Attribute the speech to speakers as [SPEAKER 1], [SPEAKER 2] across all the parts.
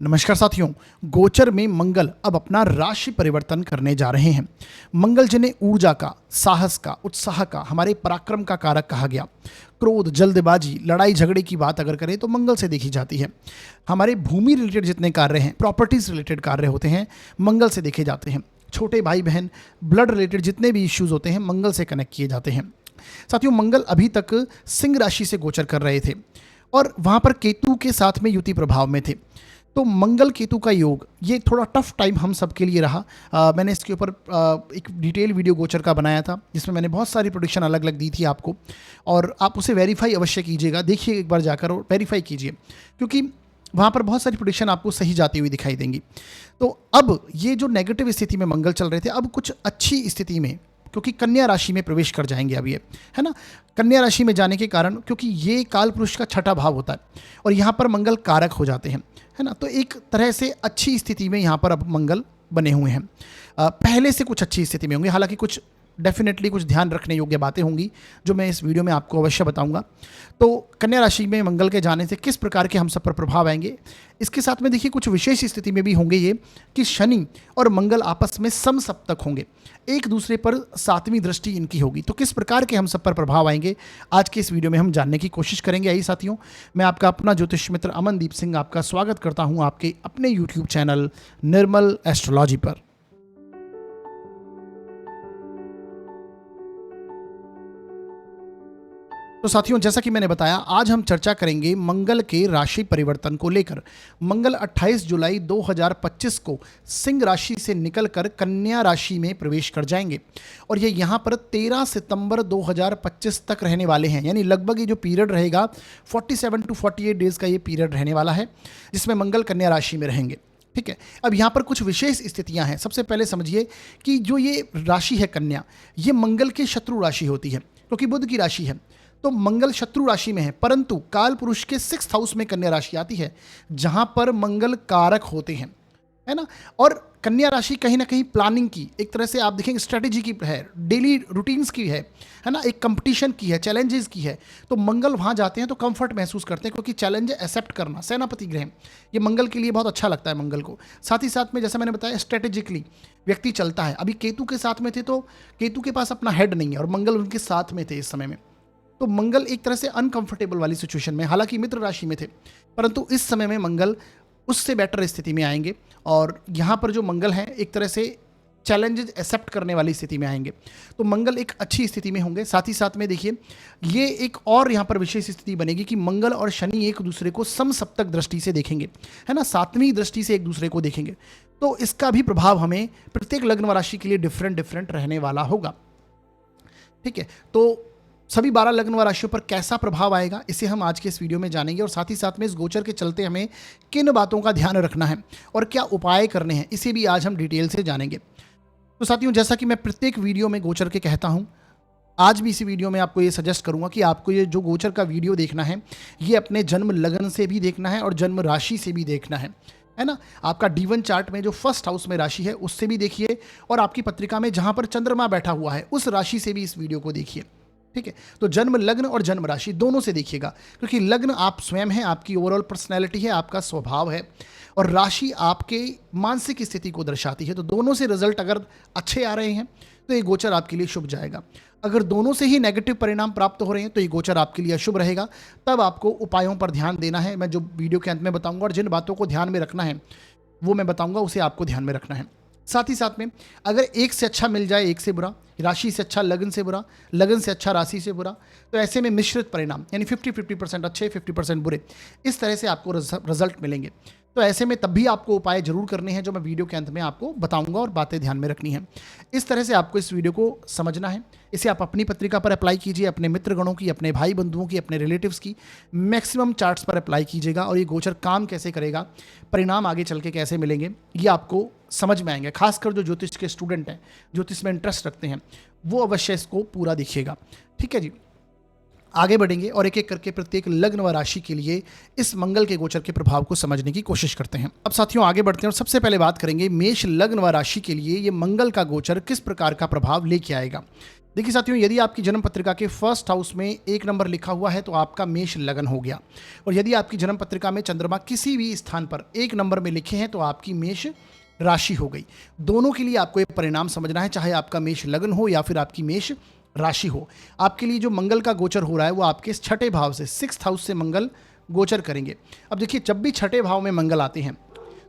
[SPEAKER 1] नमस्कार साथियों। गोचर में मंगल अब अपना राशि परिवर्तन करने जा रहे हैं। मंगल जिन्हें ऊर्जा का, साहस का, उत्साह का, हमारे पराक्रम का कारक कहा गया, क्रोध, जल्दबाजी, लड़ाई झगड़े की बात अगर करें तो मंगल से देखी जाती है। हमारे भूमि रिलेटेड जितने कार्य हैं, प्रॉपर्टीज रिलेटेड कार्य होते हैं, मंगल से देखे जाते हैं। छोटे भाई बहन, ब्लड रिलेटेड जितने भी इश्यूज होते हैं मंगल से कनेक्ट किए जाते हैं। साथियों, मंगल अभी तक सिंह राशि से गोचर कर रहे थे और वहां पर केतु के साथ में युति प्रभाव में थे। तो मंगल केतु का योग ये थोड़ा टफ टाइम हम सबके लिए रहा। मैंने इसके ऊपर एक डिटेल वीडियो गोचर का बनाया था जिसमें मैंने बहुत सारी प्रोडिक्शन अलग अलग दी थी आपको, और आप उसे वेरीफाई अवश्य कीजिएगा। देखिए एक बार जाकर और वेरीफाई कीजिए, क्योंकि वहाँ पर बहुत सारी प्रोडिक्शन आपको सही जाती हुई दिखाई देंगी। तो अब ये जो नेगेटिव स्थिति में मंगल चल रहे थे, अब कुछ अच्छी स्थिति में, क्योंकि कन्या राशि में प्रवेश कर जाएंगे अब ये, है ना। कन्या राशि में जाने के कारण, क्योंकि ये काल पुरुष का छठा भाव होता है और यहाँ पर मंगल कारक हो जाते हैं, है ना। तो एक तरह से अच्छी स्थिति में यहाँ पर अब मंगल बने हुए हैं। पहले से कुछ अच्छी स्थिति में होंगे, हालांकि कुछ डेफिनेटली कुछ ध्यान रखने योग्य बातें होंगी जो मैं इस वीडियो में आपको अवश्य बताऊंगा। तो कन्या राशि में मंगल के जाने से किस प्रकार के हम सब पर प्रभाव आएंगे, इसके साथ में देखिए कुछ विशेष स्थिति में भी होंगे ये कि शनि और मंगल आपस में समसप्तक होंगे, एक दूसरे पर सातवीं दृष्टि इनकी होगी। तो किस प्रकार के हम सब पर प्रभाव आएंगे आज के इस वीडियो में हम जानने की कोशिश करेंगे। यही साथियों, मैं आपका अपना ज्योतिष मित्र अमनदीप सिंह आपका स्वागत करता हूं आपके अपने यूट्यूब चैनल निर्मल एस्ट्रोलॉजी पर। तो साथियों, जैसा कि मैंने बताया, आज हम चर्चा करेंगे मंगल के राशि परिवर्तन को लेकर। मंगल 28 जुलाई 2025 को सिंह राशि से निकलकर कन्या राशि में प्रवेश कर जाएंगे और ये यहाँ पर 13 सितंबर 2025 तक रहने वाले हैं। यानी लगभग ये जो पीरियड रहेगा 47 to 48 डेज का ये पीरियड रहने वाला है, जिसमें मंगल कन्या राशि में रहेंगे। ठीक है, अब यहाँ पर कुछ विशेष स्थितियाँ हैं। सबसे पहले समझिए कि जो ये राशि है कन्या, ये मंगल की शत्रु राशि होती है, क्योंकि बुध की राशि है। तो मंगल शत्रु राशि में है, परंतु काल पुरुष के 6th हाउस में कन्या राशि आती है जहां पर मंगल कारक होते हैं, है ना। और कन्या राशि कहीं ना कहीं प्लानिंग की, एक तरह से आप देखेंगे स्ट्रेटेजी की है, डेली रूटीन्स की है ना, एक कंपटीशन की है, चैलेंजेस की है। तो मंगल वहां जाते हैं तो कंफर्ट महसूस करते हैं, क्योंकि चैलेंज एक्सेप्ट करना, सेनापति ग्रह, ये मंगल के लिए बहुत अच्छा लगता है मंगल को। साथ ही साथ में जैसा मैंने बताया स्ट्रेटेजिकली व्यक्ति चलता है। अभी केतु के साथ में थे तो केतु के पास अपना हेड नहीं है और मंगल उनके साथ में थे इस समय में। तो मंगल एक तरह से अनकंफर्टेबल वाली सिचुएशन में, हालांकि मित्र राशि में थे, परंतु इस समय में मंगल उससे बेटर स्थिति में आएंगे और यहाँ पर जो मंगल हैं एक तरह से चैलेंजेस एक्सेप्ट करने वाली स्थिति में आएंगे। तो मंगल एक अच्छी स्थिति में होंगे। साथ ही साथ में देखिए ये एक और यहाँ पर विशेष स्थिति बनेगी कि मंगल और शनि एक दूसरे को समसप्तक दृष्टि से देखेंगे, है ना, सातवीं दृष्टि से एक दूसरे को देखेंगे। तो इसका भी प्रभाव हमें प्रत्येक लग्न व राशि के लिए डिफरेंट रहने वाला होगा। ठीक है, तो सभी 12 लग्न व राशियों पर कैसा प्रभाव आएगा इसे हम आज के इस वीडियो में जानेंगे, और साथ ही साथ में इस गोचर के चलते हमें किन बातों का ध्यान रखना है और क्या उपाय करने हैं इसे भी आज हम डिटेल से जानेंगे। तो साथियों, जैसा कि मैं प्रत्येक वीडियो में गोचर के कहता हूं, आज भी इसी वीडियो में आपको ये सजेस्ट करूंगा कि आपको ये जो गोचर का वीडियो देखना है ये अपने जन्म लग्न से भी देखना है और जन्म राशि से भी देखना है ना। आपका D1 चार्ट में जो फर्स्ट हाउस में राशि है उससे भी देखिए, और आपकी पत्रिका में जहां पर चंद्रमा बैठा हुआ है उस राशि से भी इस वीडियो को देखिए। ठीक है, तो जन्म लग्न और जन्म राशि दोनों से देखिएगा, क्योंकि लग्न आप स्वयं है, आपकी ओवरऑल पर्सनैलिटी है, आपका स्वभाव है, और राशि आपके मानसिक स्थिति को दर्शाती है। तो दोनों से रिजल्ट अगर अच्छे आ रहे हैं तो ये गोचर आपके लिए शुभ जाएगा। अगर दोनों से ही नेगेटिव परिणाम प्राप्त हो रहे हैं तो ये गोचर आपके लिए अशुभ रहेगा। तब आपको उपायों पर ध्यान देना है, मैं जो वीडियो के अंत में बताऊंगा, और जिन बातों को ध्यान में रखना है वो मैं बताऊंगा, उसे आपको ध्यान में रखना है। साथ ही साथ में अगर एक से अच्छा मिल जाए एक से बुरा, राशि से अच्छा लगन से बुरा, लगन से अच्छा राशि से बुरा, तो ऐसे में मिश्रित परिणाम, यानी 50-50% अच्छे, 50% बुरे, इस तरह से आपको रिजल्ट मिलेंगे। तो ऐसे में तब भी आपको उपाय जरूर करने हैं जो मैं वीडियो के अंत में आपको बताऊंगा, और बातें ध्यान में रखनी है। इस तरह से आपको इस वीडियो को समझना है। इसे आप अपनी पत्रिका पर अप्लाई कीजिए, अपने मित्रगणों की, अपने भाई बंधुओं की, अपने रिलेटिव्स की, मैक्सिमम चार्ट्स पर अप्लाई कीजिएगा, और ये गोचर काम कैसे करेगा, परिणाम आगे चल के कैसे मिलेंगे, ये आपको समझ में आएंगे। खासकर जो ज्योतिष के स्टूडेंट हैं, ज्योतिष में इंटरेस्ट रखते हैं, वो अवश्य इसको पूरा देखिएगा। ठीक है जी, आगे बढ़ेंगे और एक एक करके प्रत्येक लग्न व राशि के लिए इस मंगल के गोचर के प्रभाव को समझने की कोशिश करते हैं। अब साथियों आगे बढ़ते हैं और सबसे पहले बात करेंगे मेष लग्न व राशि के लिए ये मंगल का गोचर किस प्रकार का प्रभाव लेके आएगा। देखिए साथियों, यदि आपकी जन्म पत्रिका के फर्स्ट हाउस में 1 नंबर लिखा हुआ है तो आपका मेष लगन हो गया, और यदि आपकी जन्म पत्रिका में चंद्रमा किसी भी स्थान पर 1 नंबर में लिखे हैं तो आपकी मेष राशि हो गई। दोनों के लिए आपको ये परिणाम समझना है, चाहे आपका मेष लगन हो या फिर आपकी मेष राशि हो। आपके लिए जो मंगल का गोचर हो रहा है वो आपके छठे भाव से, 6th हाउस से मंगल गोचर करेंगे। अब देखिए, जब भी छठे भाव में मंगल आते हैं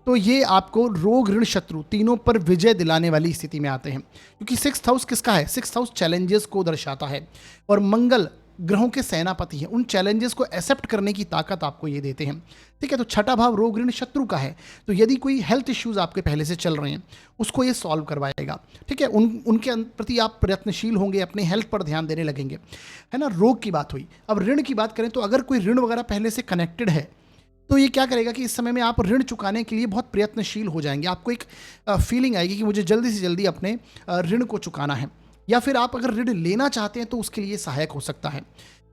[SPEAKER 1] तो ये आपको रोग ऋण शत्रु तीनों पर विजय दिलाने वाली स्थिति में आते हैं, क्योंकि 6th हाउस किसका है? 6th हाउस चैलेंजेस को दर्शाता है, और मंगल ग्रहों के सेनापति हैं। उन चैलेंजेस को एक्सेप्ट करने की ताकत आपको ये देते हैं। ठीक है, तो छठा भाव रोग ऋण शत्रु का है, तो यदि कोई हेल्थ इश्यूज आपके पहले से चल रहे हैं उसको ये सॉल्व करवाएगा। ठीक है, उनके प्रति आप प्रयत्नशील होंगे, अपने हेल्थ पर ध्यान देने लगेंगे, है ना। रोग की बात हुई। अब ऋण की बात करें तो अगर कोई ऋण वगैरह पहले से कनेक्टेड है तो ये क्या करेगा कि इस समय में आप ऋण चुकाने के लिए बहुत प्रयत्नशील हो जाएंगे। आपको एक फीलिंग आएगी कि मुझे जल्दी से जल्दी अपने ऋण को चुकाना है, या फिर आप अगर ऋण लेना चाहते हैं तो उसके लिए सहायक हो सकता है।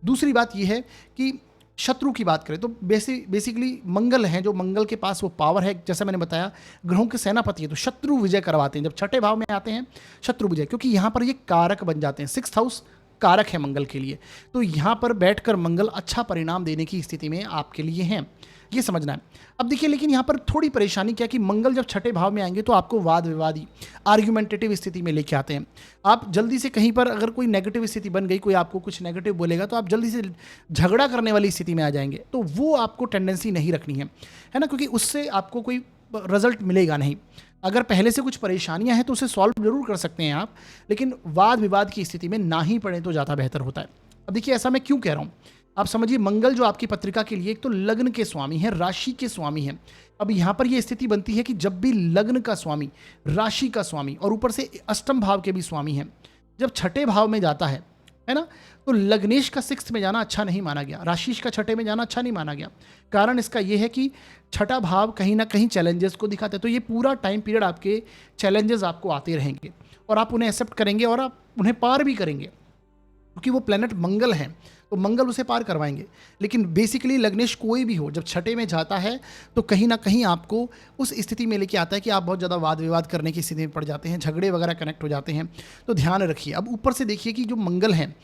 [SPEAKER 1] दूसरी बात यह है कि शत्रु की बात करें तो बेसिकली मंगल है, जो मंगल के पास वो पावर है, जैसा मैंने बताया ग्रहों के सेनापति है, तो शत्रु विजय करवाते हैं। जब छठे भाव में आते हैं शत्रु विजय, क्योंकि यहाँ पर ये कारक बन जाते हैं, 6th हाउस कारक है मंगल के लिए, तो यहाँ पर बैठकर मंगल अच्छा परिणाम देने की स्थिति में आपके लिए हैं, ये समझना है। अब देखिए, लेकिन यहाँ पर थोड़ी परेशानी क्या कि मंगल जब छठे भाव में आएंगे तो आपको वाद विवादी आर्ग्यूमेंटेटिव स्थिति में लेके आते हैं। आप जल्दी से कहीं पर अगर कोई नेगेटिव स्थिति बन गई, कोई आपको कुछ नेगेटिव बोलेगा तो आप जल्दी से झगड़ा करने वाली स्थिति में आ जाएंगे, तो वो आपको टेंडेंसी नहीं रखनी है ना, क्योंकि उससे आपको कोई रिजल्ट मिलेगा नहीं। अगर पहले से कुछ परेशानियां हैं तो उसे सॉल्व जरूर कर सकते हैं आप, लेकिन वाद विवाद की स्थिति में ना ही पड़े तो ज़्यादा बेहतर होता है। अब देखिए, ऐसा मैं क्यों कह रहा हूँ, आप समझिए। मंगल जो आपकी पत्रिका के लिए एक तो लग्न के स्वामी है, राशि के स्वामी है। अब यहाँ पर यह स्थिति बनती है कि जब भी लग्न का स्वामी, राशि का स्वामी और ऊपर से अष्टम भाव के भी स्वामी हैं, जब छठे भाव में जाता है ना, तो लग्नेश का 6th में जाना अच्छा नहीं माना गया, राशिश का छठे में जाना अच्छा नहीं माना गया। कारण इसका यह है कि छठा भाव कहीं ना कहीं चैलेंजेस को दिखाते हैं, तो ये पूरा टाइम पीरियड आपके चैलेंजेस आपको आते रहेंगे और आप उन्हें एक्सेप्ट करेंगे और आप उन्हें पार भी करेंगे, क्योंकि वो प्लेनेट मंगल है तो मंगल उसे पार करवाएंगे। लेकिन बेसिकली लग्नेश कोई भी हो, जब छठे में जाता है तो कहीं ना कहीं आपको उस स्थिति में लेके आता है कि आप बहुत ज़्यादा वाद विवाद करने की स्थिति में पड़ जाते हैं, झगड़े वगैरह कनेक्ट हो जाते हैं, तो ध्यान रखिए। अब ऊपर से देखिए कि जो मंगल है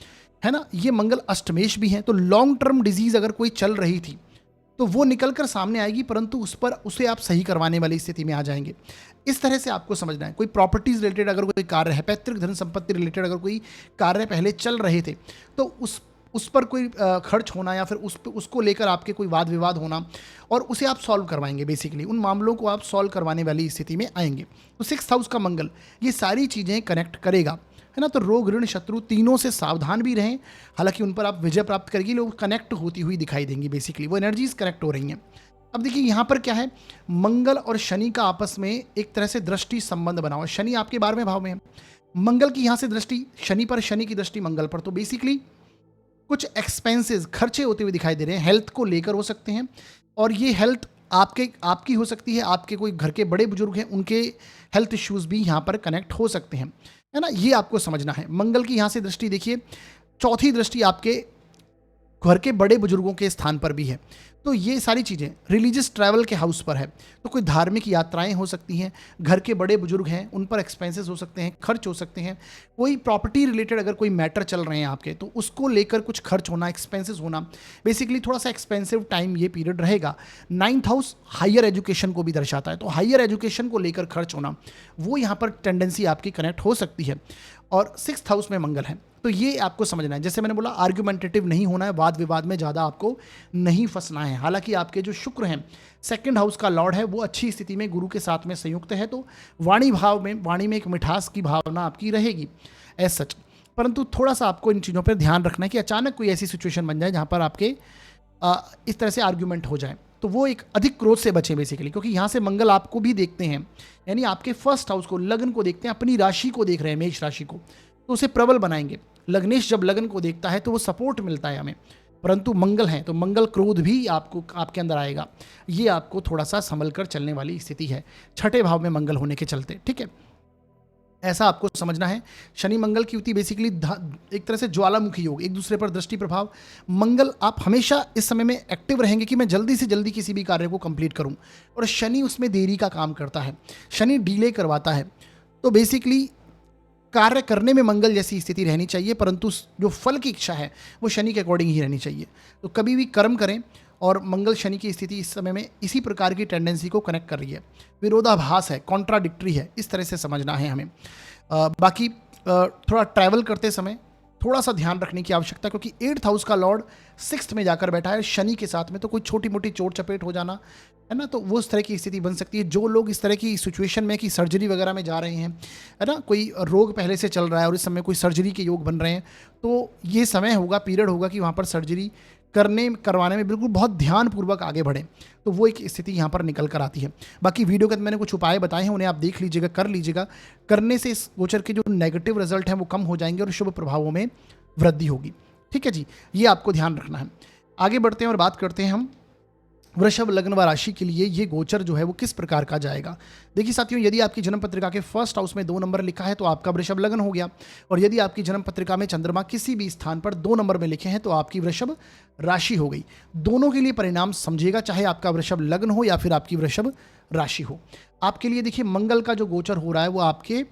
[SPEAKER 1] ना, ये मंगल अष्टमेश भी हैं, तो लॉन्ग टर्म डिजीज़ अगर कोई चल रही थी तो वो निकल कर सामने आएगी, परंतु उसे आप सही करवाने वाली स्थिति में आ जाएंगे। इस तरह से आपको समझना है। कोई प्रॉपर्टीज रिलेटेड अगर कोई कार्य है, पैतृक धन संपत्ति रिलेटेड अगर कोई कार्य पहले चल रहे थे तो उस पर कोई खर्च होना या फिर उसको लेकर आपके कोई वाद विवाद होना, और उसे आप सॉल्व करवाएंगे। बेसिकली उन मामलों को आप सॉल्व करवाने वाली स्थिति में आएंगे। तो 6th हाउस का मंगल ये सारी चीज़ें कनेक्ट करेगा, है ना। तो रोग ऋण शत्रु तीनों से सावधान भी रहें, हालांकि उन पर आप विजय प्राप्त करेंगे, लोग कनेक्ट होती हुई दिखाई देंगी। बेसिकली वो एनर्जीज कनेक्ट हो रही हैं। अब देखिए, यहाँ पर क्या है, मंगल और शनि का आपस में एक तरह से दृष्टि संबंध बना हुआ। शनि आपके 12वें भाव में है, मंगल की यहाँ से दृष्टि शनि पर, शनि की दृष्टि मंगल पर, तो बेसिकली कुछ एक्सपेंसेस खर्चे होते हुए दिखाई दे रहे हैं, हेल्थ को लेकर हो सकते हैं, और ये हेल्थ आपकी हो सकती है, आपके कोई घर के बड़े बुजुर्ग हैं उनके हेल्थ इश्यूज भी यहाँ पर कनेक्ट हो सकते हैं, है ना। ये आपको समझना है। मंगल की यहाँ से दृष्टि देखिए, चौथी दृष्टि आपके घर के बड़े बुजुर्गों के स्थान पर भी है, तो ये सारी चीज़ें रिलीजियस ट्रैवल के हाउस पर है, तो कोई धार्मिक यात्राएं हो सकती हैं, घर के बड़े बुजुर्ग हैं उन पर एक्सपेंसेस हो सकते हैं, खर्च हो सकते हैं, कोई प्रॉपर्टी रिलेटेड अगर कोई मैटर चल रहे हैं आपके तो उसको लेकर कुछ खर्च होना, एक्सपेंसेस होना, बेसिकली थोड़ा सा एक्सपेंसिव टाइम ये पीरियड रहेगा। 9th हाउस हायर एजुकेशन को भी दर्शाता है, तो हायर एजुकेशन को लेकर खर्च होना वो यहाँ पर टेंडेंसी आपकी कनेक्ट हो सकती है, और 6th हाउस में मंगल है, तो ये आपको समझना है। जैसे मैंने बोला, आर्ग्यूमेंटेटिव नहीं होना है, वाद विवाद में ज़्यादा आपको नहीं फंसना है। हालांकि आपके जो शुक्र हैं 2nd हाउस का लॉर्ड है, वो अच्छी स्थिति में गुरु के साथ में संयुक्त है, तो वाणी में एक मिठास की भावना आपकी रहेगी एज सच। परंतु थोड़ा सा आपको इन चीज़ों पर ध्यान रखना है कि अचानक कोई ऐसी सिचुएशन बन जाए जहाँ पर आपके इस तरह से आर्ग्यूमेंट हो जाए, तो वो एक अधिक क्रोध से बचें बेसिकली, क्योंकि यहाँ से मंगल आपको भी देखते हैं, यानी आपके 1st हाउस को, लग्न को देखते हैं, अपनी राशि को देख रहे हैं, मेष राशि को, तो उसे प्रबल बनाएंगे। लग्नेश जब लग्न को देखता है तो वो सपोर्ट मिलता है हमें, परंतु मंगल है तो मंगल क्रोध भी आपके अंदर आएगा। ये आपको थोड़ा सा संभल कर चलने वाली स्थिति है छठे भाव में मंगल होने के चलते, ठीक है। ऐसा आपको समझना है। शनि मंगल की युति बेसिकली एक तरह से ज्वालामुखी योग, एक दूसरे पर दृष्टि प्रभाव। मंगल आप हमेशा इस समय में एक्टिव रहेंगे कि मैं जल्दी से जल्दी किसी भी कार्य को कंप्लीट करूं, और शनि उसमें देरी का काम करता है, शनि डिले करवाता है। तो बेसिकली कार्य करने में मंगल जैसी स्थिति रहनी चाहिए, परंतु जो फल की इच्छा है वो शनि के अकॉर्डिंग ही रहनी चाहिए। तो कभी भी कर्म करें, और मंगल शनि की स्थिति इस समय में इसी प्रकार की टेंडेंसी को कनेक्ट कर रही है, विरोधाभास है, कॉन्ट्राडिक्टरी है, इस तरह से समझना है हमें। बाकी थोड़ा ट्रैवल करते समय थोड़ा सा ध्यान रखने की आवश्यकता, क्योंकि 8th हाउस का लॉर्ड 6th में जाकर बैठा है शनि के साथ में, तो कोई छोटी मोटी चोट चपेट हो जाना है ना, तो वो उस तरह की स्थिति बन सकती है। जो लोग इस तरह की सिचुएशन में कि सर्जरी वगैरह में जा रहे हैं, है ना, कोई रोग पहले से चल रहा है और इस समय कोई सर्जरी के योग बन रहे हैं, तो ये समय होगा, पीरियड होगा कि वहाँ पर सर्जरी करवाने में बिल्कुल बहुत ध्यानपूर्वक आगे बढ़ें, तो वो एक स्थिति यहाँ पर निकल कर आती है। बाकी वीडियो के अंदर मैंने कुछ उपाय बताए हैं, उन्हें आप देख लीजिएगा, कर लीजिएगा। करने से इस गोचर के जो नेगेटिव रिजल्ट हैं वो कम हो जाएंगे और शुभ प्रभावों में वृद्धि होगी। ठीक है जी, ये आपको ध्यान रखना है। आगे बढ़ते हैं और बात करते हैं हम वृषभ लग्न व राशि के लिए ये गोचर जो है वो किस प्रकार का जाएगा। देखिए साथियों, यदि आपकी जन्म पत्रिका के फर्स्ट हाउस में 2 नंबर लिखा है तो आपका वृषभ लग्न हो गया, और यदि आपकी जन्म पत्रिका में चंद्रमा किसी भी स्थान पर 2 नंबर में लिखे हैं तो आपकी वृषभ राशि हो गई। दोनों के लिए परिणाम समझिएगा, चाहे आपका वृषभ लग्न हो या फिर आपकी वृषभ राशि हो। आपके लिए देखिए मंगल का जो गोचर हो रहा है वो आपके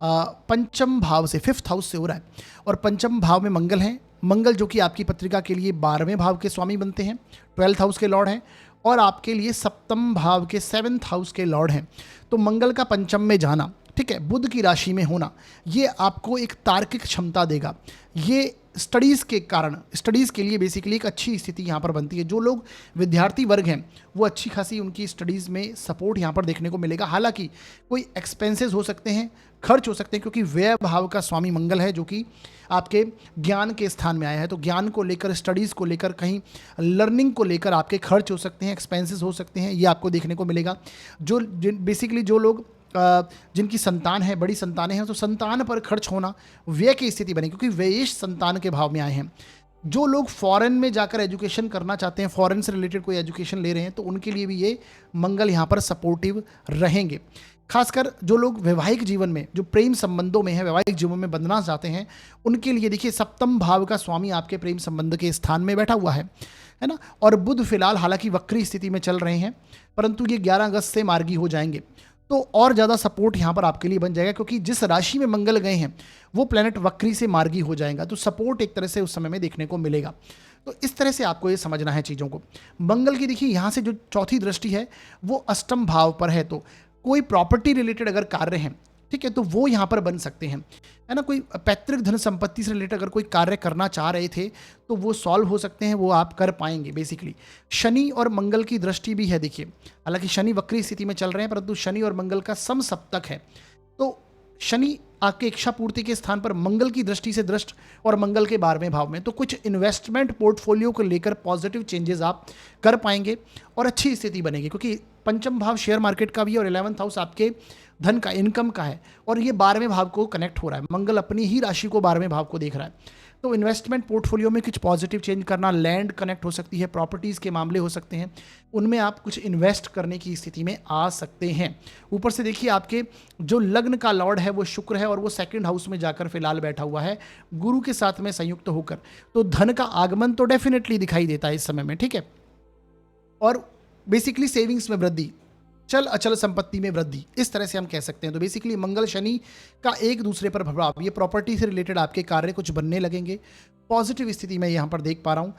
[SPEAKER 1] पंचम भाव से, 5th हाउस से हो रहा है, और पंचम भाव में मंगल है। मंगल जो कि आपकी पत्रिका के लिए 12वें भाव के स्वामी बनते हैं, 12th हाउस के लॉर्ड हैं, और आपके लिए 7th भाव के 7th हाउस के लॉर्ड हैं। तो मंगल का पंचम में जाना, ठीक है, बुध की राशि में होना, ये आपको एक तार्किक क्षमता देगा। ये स्टडीज़ के कारण, स्टडीज़ के लिए बेसिकली एक अच्छी स्थिति यहाँ पर बनती है। जो लोग विद्यार्थी वर्ग हैं वो अच्छी खासी उनकी स्टडीज़ में सपोर्ट यहाँ पर देखने को मिलेगा। हालांकि कोई एक्सपेंसेस हो सकते हैं, खर्च हो सकते हैं, क्योंकि व्यय भाव का स्वामी मंगल है जो कि आपके ज्ञान के स्थान में आया है। तो ज्ञान को लेकर, स्टडीज़ को लेकर, कहीं लर्निंग को लेकर आपके खर्च हो सकते हैं, एक्सपेंसेस हो सकते हैं, ये आपको देखने को मिलेगा। बेसिकली जो लोग जिनकी संतान है, बड़ी संतानें हैं, तो संतान पर खर्च होना, व्यय की स्थिति बने, क्योंकि व्ययेश संतान के भाव में आए हैं। जो लोग फॉरेन में जाकर एजुकेशन करना चाहते हैं, फॉरेन से रिलेटेड कोई एजुकेशन ले रहे हैं, तो उनके लिए भी ये मंगल यहाँ पर सपोर्टिव रहेंगे। खासकर जो लोग वैवाहिक जीवन में, जो प्रेम संबंधों में है, वैवाहिक जीवन में बंधना चाहते हैं, उनके लिए देखिए 7th भाव का स्वामी आपके प्रेम संबंध के स्थान में बैठा हुआ है ना। और बुध फिलहाल हालांकि वक्री स्थिति में चल रहे हैं, परंतु ये 11 अगस्त से मार्गी हो जाएंगे, तो और ज़्यादा सपोर्ट यहाँ पर आपके लिए बन जाएगा, क्योंकि जिस राशि में मंगल गए हैं वो प्लैनेट वक्री से मार्गी हो जाएगा, तो सपोर्ट एक तरह से उस समय में देखने को मिलेगा। तो इस तरह से आपको ये समझना है चीज़ों को। मंगल की देखिए यहाँ से जो चौथी दृष्टि है वो अष्टम भाव पर है, तो कोई प्रॉपर्टी रिलेटेड अगर कार्य हैं, ठीक है, तो वो यहाँ पर बन सकते हैं, है ना। कोई पैतृक धन संपत्ति से रिलेटेड अगर कोई कार्य करना चाह रहे थे तो वो सॉल्व हो सकते हैं, वो आप कर पाएंगे बेसिकली। शनि और मंगल की दृष्टि भी है देखिए, हालांकि शनि वक्री स्थिति में चल रहे हैं, परंतु शनि और मंगल का समसप्तक है। तो शनि आपके इच्छा पूर्ति के स्थान पर मंगल की दृष्टि से दृष्ट, और मंगल के 12वें भाव में, तो कुछ इन्वेस्टमेंट पोर्टफोलियो को लेकर पॉजिटिव चेंजेस आप कर पाएंगे और अच्छी स्थिति बनेगी, क्योंकि पंचम भाव शेयर मार्केट का भी है और 11th हाउस आपके धन का, इनकम का है, और ये 12वें भाव को कनेक्ट हो रहा है। मंगल अपनी ही राशि को 12वें भाव को देख रहा है। तो इन्वेस्टमेंट पोर्टफोलियो में कुछ पॉजिटिव चेंज करना, लैंड कनेक्ट हो सकती है, प्रॉपर्टीज़ के मामले हो सकते हैं, उनमें आप कुछ इन्वेस्ट करने की स्थिति में आ सकते हैं। ऊपर से देखिए आपके जो लग्न का लॉर्ड है वो शुक्र है, और वो 2nd हाउस में जाकर फिलहाल बैठा हुआ है गुरु के साथ में संयुक्त होकर, तो धन का आगमन तो डेफिनेटली दिखाई देता है इस समय में, ठीक है। और बेसिकली सेविंग्स में वृद्धि, चल अचल संपत्ति में वृद्धि, इस तरह से हम कह सकते हैं। तो बेसिकली मंगल शनि का एक दूसरे पर प्रभाव, ये प्रॉपर्टी से रिलेटेड आपके कार्य कुछ बनने लगेंगे, पॉजिटिव स्थिति में यहाँ पर देख पा रहा हूँ।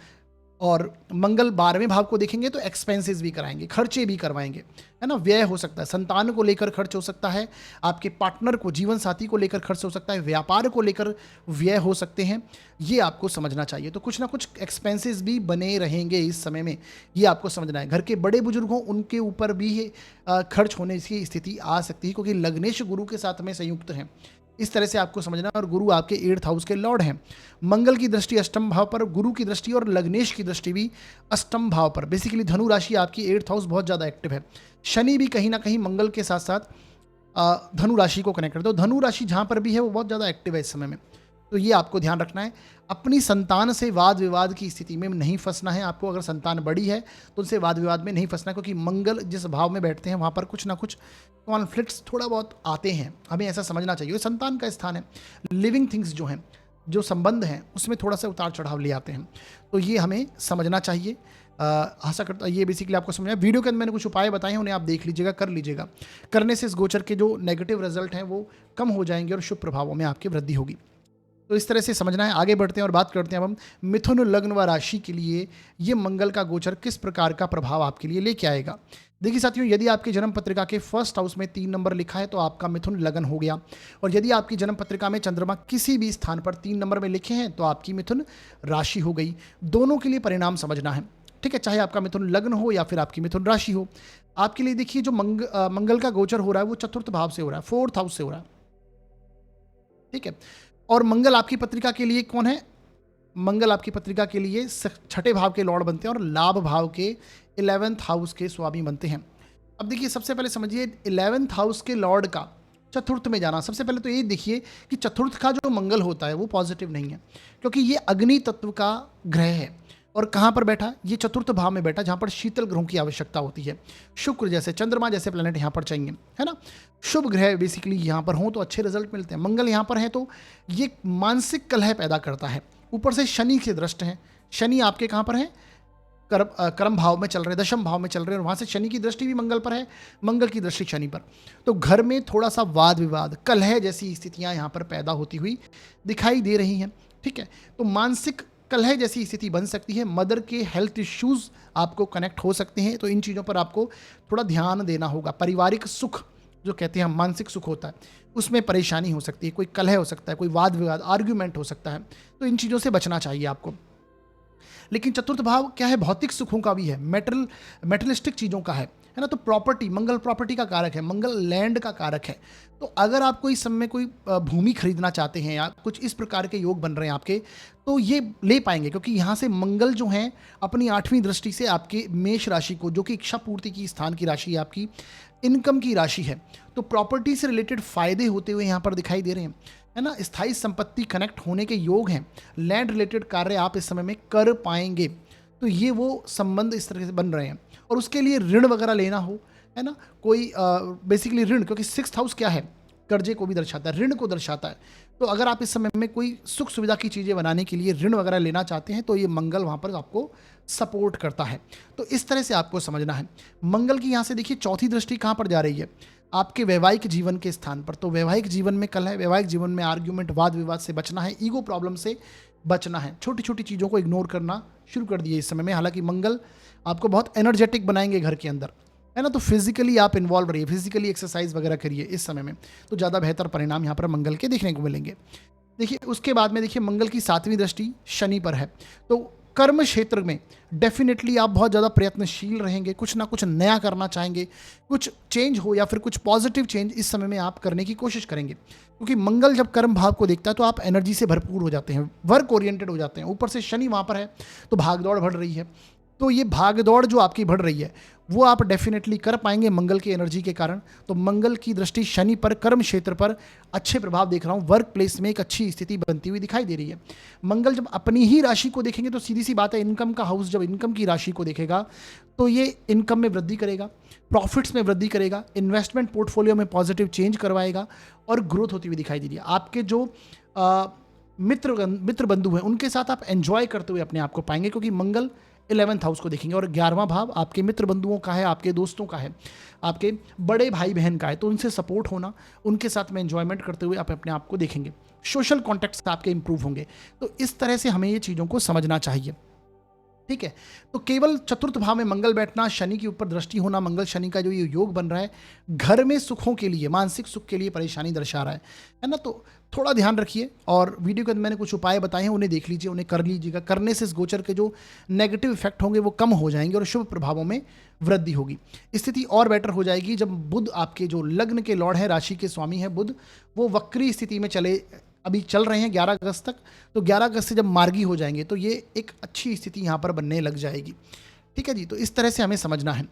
[SPEAKER 1] और मंगल 12वें भाव को देखेंगे तो एक्सपेंसेस भी कराएंगे, खर्चे भी करवाएंगे, है ना। व्यय हो सकता है, संतान को लेकर खर्च हो सकता है, आपके पार्टनर को, जीवन साथी को लेकर खर्च हो सकता है, व्यापार को लेकर व्यय हो सकते हैं, ये आपको समझना चाहिए। तो कुछ ना कुछ एक्सपेंसेस भी बने रहेंगे इस समय में, ये आपको समझना है। घर के बड़े बुजुर्ग हों उनके ऊपर भी खर्च होने की स्थिति आ सकती है, क्योंकि लग्नेश गुरु के साथ में संयुक्त हैं, इस तरह से आपको समझना है। और गुरु आपके 8th हाउस के लॉर्ड हैं। मंगल की दृष्टि अष्टम भाव पर, गुरु की दृष्टि और लग्नेश की दृष्टि भी अष्टम भाव पर। बेसिकली धनु राशि आपकी 8th हाउस बहुत ज़्यादा एक्टिव है। शनि भी कहीं ना कहीं मंगल के साथ साथ धनु राशि को कनेक्ट करते हो, धनु राशि जहाँ पर भी है वो बहुत ज़्यादा एक्टिव है इस समय में। तो ये आपको ध्यान रखना है। अपनी संतान से वाद विवाद की स्थिति में नहीं फंसना है आपको। अगर संतान बड़ी है तो उनसे वाद विवाद में नहीं फंसना है, क्योंकि मंगल जिस भाव में बैठते हैं वहाँ पर कुछ ना कुछ कॉन्फ्लिक्ट्स थोड़ा बहुत आते हैं, हमें ऐसा समझना चाहिए। संतान का स्थान है, लिविंग थिंग्स जो हैं, जो संबंध हैं, उसमें थोड़ा सा उतार चढ़ाव ले आते हैं, तो ये हमें समझना चाहिए। आशा करता ये बेसिकली आपको समझ आया। वीडियो के अंदर मैंने कुछ उपाय बताए हैं, उन्हें आप देख लीजिएगा, कर लीजिएगा। करने से इस गोचर के जो नेगेटिव रिजल्ट हैं वो कम हो जाएंगे और शुभ प्रभावों में आपकी वृद्धि होगी। तो इस तरह से समझना है। आगे बढ़ते हैं और बात करते हैं अब हम मिथुन लग्न व राशि के लिए ये मंगल का गोचर किस प्रकार का प्रभाव आपके लिए लेके आएगा। देखिए साथियों, यदि आपकी जन्म पत्रिका के फर्स्ट हाउस में 3 नंबर लिखा है तो आपका मिथुन लग्न हो गया, और यदि आपकी जन्म पत्रिका में चंद्रमा किसी भी स्थान पर 3 नंबर में लिखे हैं तो आपकी मिथुन राशि हो गई। दोनों के लिए परिणाम समझना है, ठीक है, चाहे आपका मिथुन लग्न हो या फिर आपकी मिथुन राशि हो। आपके लिए देखिए जो मंगल का गोचर हो रहा है वो चतुर्थ भाव से हो रहा है, फोर्थ हाउस से हो रहा है, ठीक है। और मंगल आपकी पत्रिका के लिए कौन है? मंगल आपकी पत्रिका के लिए छठे भाव के लॉर्ड बनते हैं और लाभ भाव के 11th हाउस के स्वामी बनते हैं। अब देखिए सबसे पहले समझिए 11th हाउस के लॉर्ड का चतुर्थ में जाना, सबसे पहले तो ये देखिए कि चतुर्थ का जो मंगल होता है वो पॉजिटिव नहीं है, क्योंकि ये अग्नि तत्व का ग्रह है। और कहाँ पर बैठा? ये चतुर्थ भाव में बैठा, जहाँ पर शीतल ग्रहों की आवश्यकता होती है। शुक्र जैसे, चंद्रमा जैसे प्लैनेट यहाँ पर चाहिए, है ना। शुभ ग्रह बेसिकली यहाँ पर हों तो अच्छे रिजल्ट मिलते हैं। मंगल यहाँ पर है तो ये मानसिक कलह पैदा करता है। ऊपर से शनि के दृष्ट हैं। शनि आपके कहाँ पर है? कर्म भाव में चल रहे, दशम भाव में चल रहे हैं, और वहाँ से शनि की दृष्टि भी मंगल पर है, मंगल की दृष्टि शनि पर। तो घर में थोड़ा सा वाद विवाद, कलह जैसी स्थितियाँ यहाँ पर पैदा होती हुई दिखाई दे रही हैं, ठीक है। तो मानसिक कलह जैसी स्थिति बन सकती है। मदर के हेल्थ इश्यूज आपको कनेक्ट हो सकते हैं, तो इन चीज़ों पर आपको थोड़ा ध्यान देना होगा। पारिवारिक सुख जो कहते हैं हम, मानसिक सुख होता है, उसमें परेशानी हो सकती है, कोई कलह हो सकता है, कोई वाद विवाद, आर्ग्यूमेंट हो सकता है, तो इन चीज़ों से बचना चाहिए आपको। लेकिन चतुर्थ भाव क्या है? भौतिक सुखों का भी है, मेटलिस्टिक चीज़ों का है ना। तो प्रॉपर्टी, मंगल प्रॉपर्टी का कारक है, मंगल लैंड का कारक है। तो अगर आप कोई समय कोई भूमि खरीदना चाहते हैं या कुछ इस प्रकार के योग बन रहे हैं आपके, तो ये ले पाएंगे, क्योंकि यहाँ से मंगल जो है अपनी 8वीं दृष्टि से आपके मेष राशि को, जो कि इच्छा पूर्ति की स्थान की राशि है, आपकी इनकम की राशि है, तो प्रॉपर्टी से रिलेटेड फायदे होते हुए यहाँ पर दिखाई दे रहे हैं, है ना। स्थायी संपत्ति कनेक्ट होने के योग हैं। लैंड रिलेटेड कार्य आप इस समय में कर पाएंगे। तो ये वो संबंध इस तरह से बन रहे हैं। और उसके लिए ऋण वगैरह लेना हो, है ना, कोई बेसिकली ऋण, क्योंकि 6th हाउस क्या है? कर्जे को भी दर्शाता है, ऋण को दर्शाता है। तो अगर आप इस समय में कोई सुख सुविधा की चीज़ें बनाने के लिए ऋण वगैरह लेना चाहते हैं तो ये मंगल वहाँ पर आपको सपोर्ट करता है। तो इस तरह से आपको समझना है। मंगल की यहाँ से देखिए चौथी दृष्टि कहाँ पर जा रही है? आपके वैवाहिक जीवन के स्थान पर। तो वैवाहिक जीवन में कल है, वैवाहिक जीवन में आर्ग्यूमेंट, वाद विवाद से बचना है, ईगो प्रॉब्लम से बचना है। छोटी छोटी चीज़ों को इग्नोर करना शुरू कर दिए इस समय में। हालांकि मंगल आपको बहुत एनर्जेटिक बनाएंगे घर के अंदर, है ना। तो फिजिकली आप इन्वॉल्व रहिए, फिजिकली एक्सरसाइज वगैरह करिए इस समय में, तो ज़्यादा बेहतर परिणाम यहाँ पर मंगल के देखने को मिलेंगे। देखिए उसके बाद में देखिए मंगल की 7वीं दृष्टि शनि पर है। तो कर्म क्षेत्र में डेफिनेटली आप बहुत ज़्यादा प्रयत्नशील रहेंगे, कुछ ना कुछ नया करना चाहेंगे, कुछ चेंज हो या फिर कुछ पॉजिटिव चेंज इस समय में आप करने की कोशिश करेंगे, क्योंकि मंगल जब कर्म भाव को देखता है तो आप एनर्जी से भरपूर हो जाते हैं, वर्क ओरिएंटेड हो जाते हैं। ऊपर से शनि वहाँ पर है तो भागदौड़ बढ़ रही है। तो ये भागदौड़ जो आपकी बढ़ रही है वो आप डेफिनेटली कर पाएंगे मंगल की एनर्जी के कारण। तो मंगल की दृष्टि शनि पर, कर्म क्षेत्र पर अच्छे प्रभाव देख रहा हूँ। वर्क प्लेस में एक अच्छी स्थिति बनती हुई दिखाई दे रही है। मंगल जब अपनी ही राशि को देखेंगे तो सीधी सी बात है, इनकम का हाउस जब इनकम की राशि को देखेगा तो ये इनकम में वृद्धि करेगा, प्रॉफिट्स में वृद्धि करेगा, इन्वेस्टमेंट पोर्टफोलियो में पॉजिटिव चेंज करवाएगा और ग्रोथ होती हुई दिखाई दे रही है। आपके जो मित्र बंधु हैं उनके साथ आप एंजॉय करते हुए अपने आप को पाएंगे, क्योंकि मंगल 11th हाउस को देखेंगे और 11वां भाव आपके मित्र बंधुओं का है, आपके दोस्तों का है, आपके बड़े भाई बहन का है। तो उनसे सपोर्ट होना, उनके साथ में एंजॉयमेंट करते हुए आप अपने आप को देखेंगे। सोशल कॉन्टैक्ट्स आपके इंप्रूव होंगे। तो इस तरह से हमें ये चीज़ों को समझना चाहिए, ठीक है। तो केवल चतुर्थ भाव में मंगल बैठना, शनि के ऊपर दृष्टि होना, मंगल शनि का जो ये योग बन रहा है, घर में सुखों के लिए, मानसिक सुख के लिए परेशानी दर्शा रहा है ना। तो थोड़ा ध्यान रखिए और वीडियो के अंदर मैंने कुछ उपाय बताए हैं, उन्हें देख लीजिए, उन्हें कर लीजिएगा। करने से इस गोचर के जो नेगेटिव इफेक्ट होंगे वो कम हो जाएंगे और शुभ प्रभावों में वृद्धि होगी। स्थिति और बेटर हो जाएगी जब बुध, आपके जो लग्न के लॉर्ड है, राशि के स्वामी है बुध, वो वक्री स्थिति में अभी चल रहे हैं 11 अगस्त तक। तो 11 अगस्त से जब मार्गी हो जाएंगे तो ये एक अच्छी स्थिति यहाँ पर बनने लग जाएगी, ठीक है जी। तो इस तरह से हमें समझना है।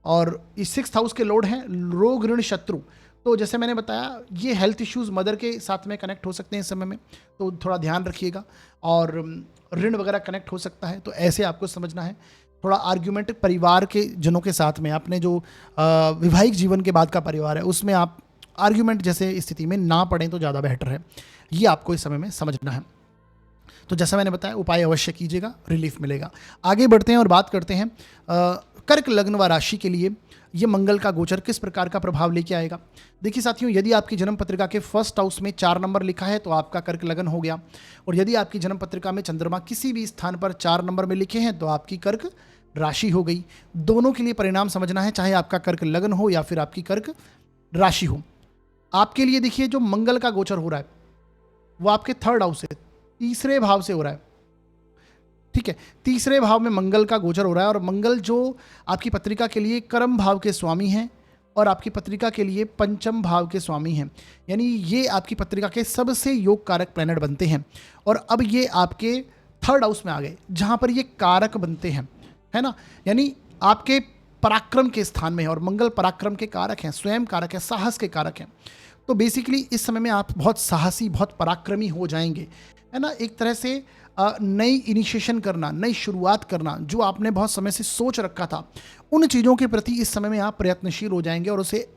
[SPEAKER 1] और इस 6th हाउस के लॉर्ड हैं रोग, ऋण, शत्रु। तो जैसे मैंने बताया ये हेल्थ इश्यूज़ मदर के साथ में कनेक्ट हो सकते हैं इस समय में, तो थोड़ा ध्यान रखिएगा। और ऋण वगैरह कनेक्ट हो सकता है, तो ऐसे आपको समझना है। थोड़ा आर्ग्यूमेंट परिवार के जनों के साथ में, अपने जो वैवाहिक जीवन के बाद का परिवार है उसमें आप आर्ग्यूमेंट जैसे स्थिति में ना पड़ें तो ज़्यादा बेहतर है। ये आपको इस समय में समझना है। तो जैसा मैंने बताया उपाय अवश्य कीजिएगा, रिलीफ मिलेगा। आगे बढ़ते हैं और बात करते हैं कर्क लग्न व राशि के लिए ये मंगल का गोचर किस प्रकार का प्रभाव लेके आएगा। देखिए साथियों, यदि आपकी जन्म पत्रिका के फर्स्ट हाउस में 4 नंबर लिखा है तो आपका कर्क लगन हो गया, और यदि आपकी जन्म पत्रिका में चंद्रमा किसी भी स्थान पर 4 नंबर में लिखे हैं तो आपकी कर्क राशि हो गई। दोनों के लिए परिणाम समझना है, चाहे आपका कर्क लगन हो या फिर आपकी कर्क राशि हो। आपके लिए देखिए जो मंगल का गोचर हो रहा है वो आपके थर्ड हाउस से, तीसरे भाव से हो रहा है। ठीक है, तीसरे भाव में मंगल का गोचर हो रहा है, और मंगल जो आपकी पत्रिका के लिए कर्म भाव के स्वामी हैं और आपकी पत्रिका के लिए पंचम भाव के स्वामी हैं, यानी ये आपकी पत्रिका के सबसे योग कारक प्लैनेट बनते हैं। और अब ये आपके थर्ड हाउस में आ गए जहां पर ये कारक बनते हैं, है ना, यानी आपके पराक्रम के स्थान में है, और मंगल पराक्रम के कारक हैं, स्वयं कारक है, साहस के कारक हैं। तो बेसिकली इस समय में आप बहुत साहसी, बहुत पराक्रमी हो जाएंगे, है ना। एक तरह से नई इनिशिएशन करना, नई शुरुआत करना, जो आपने बहुत समय से सोच रखा था, उन चीज़ों के प्रति इस समय में आप प्रयत्नशील हो जाएंगे और उसे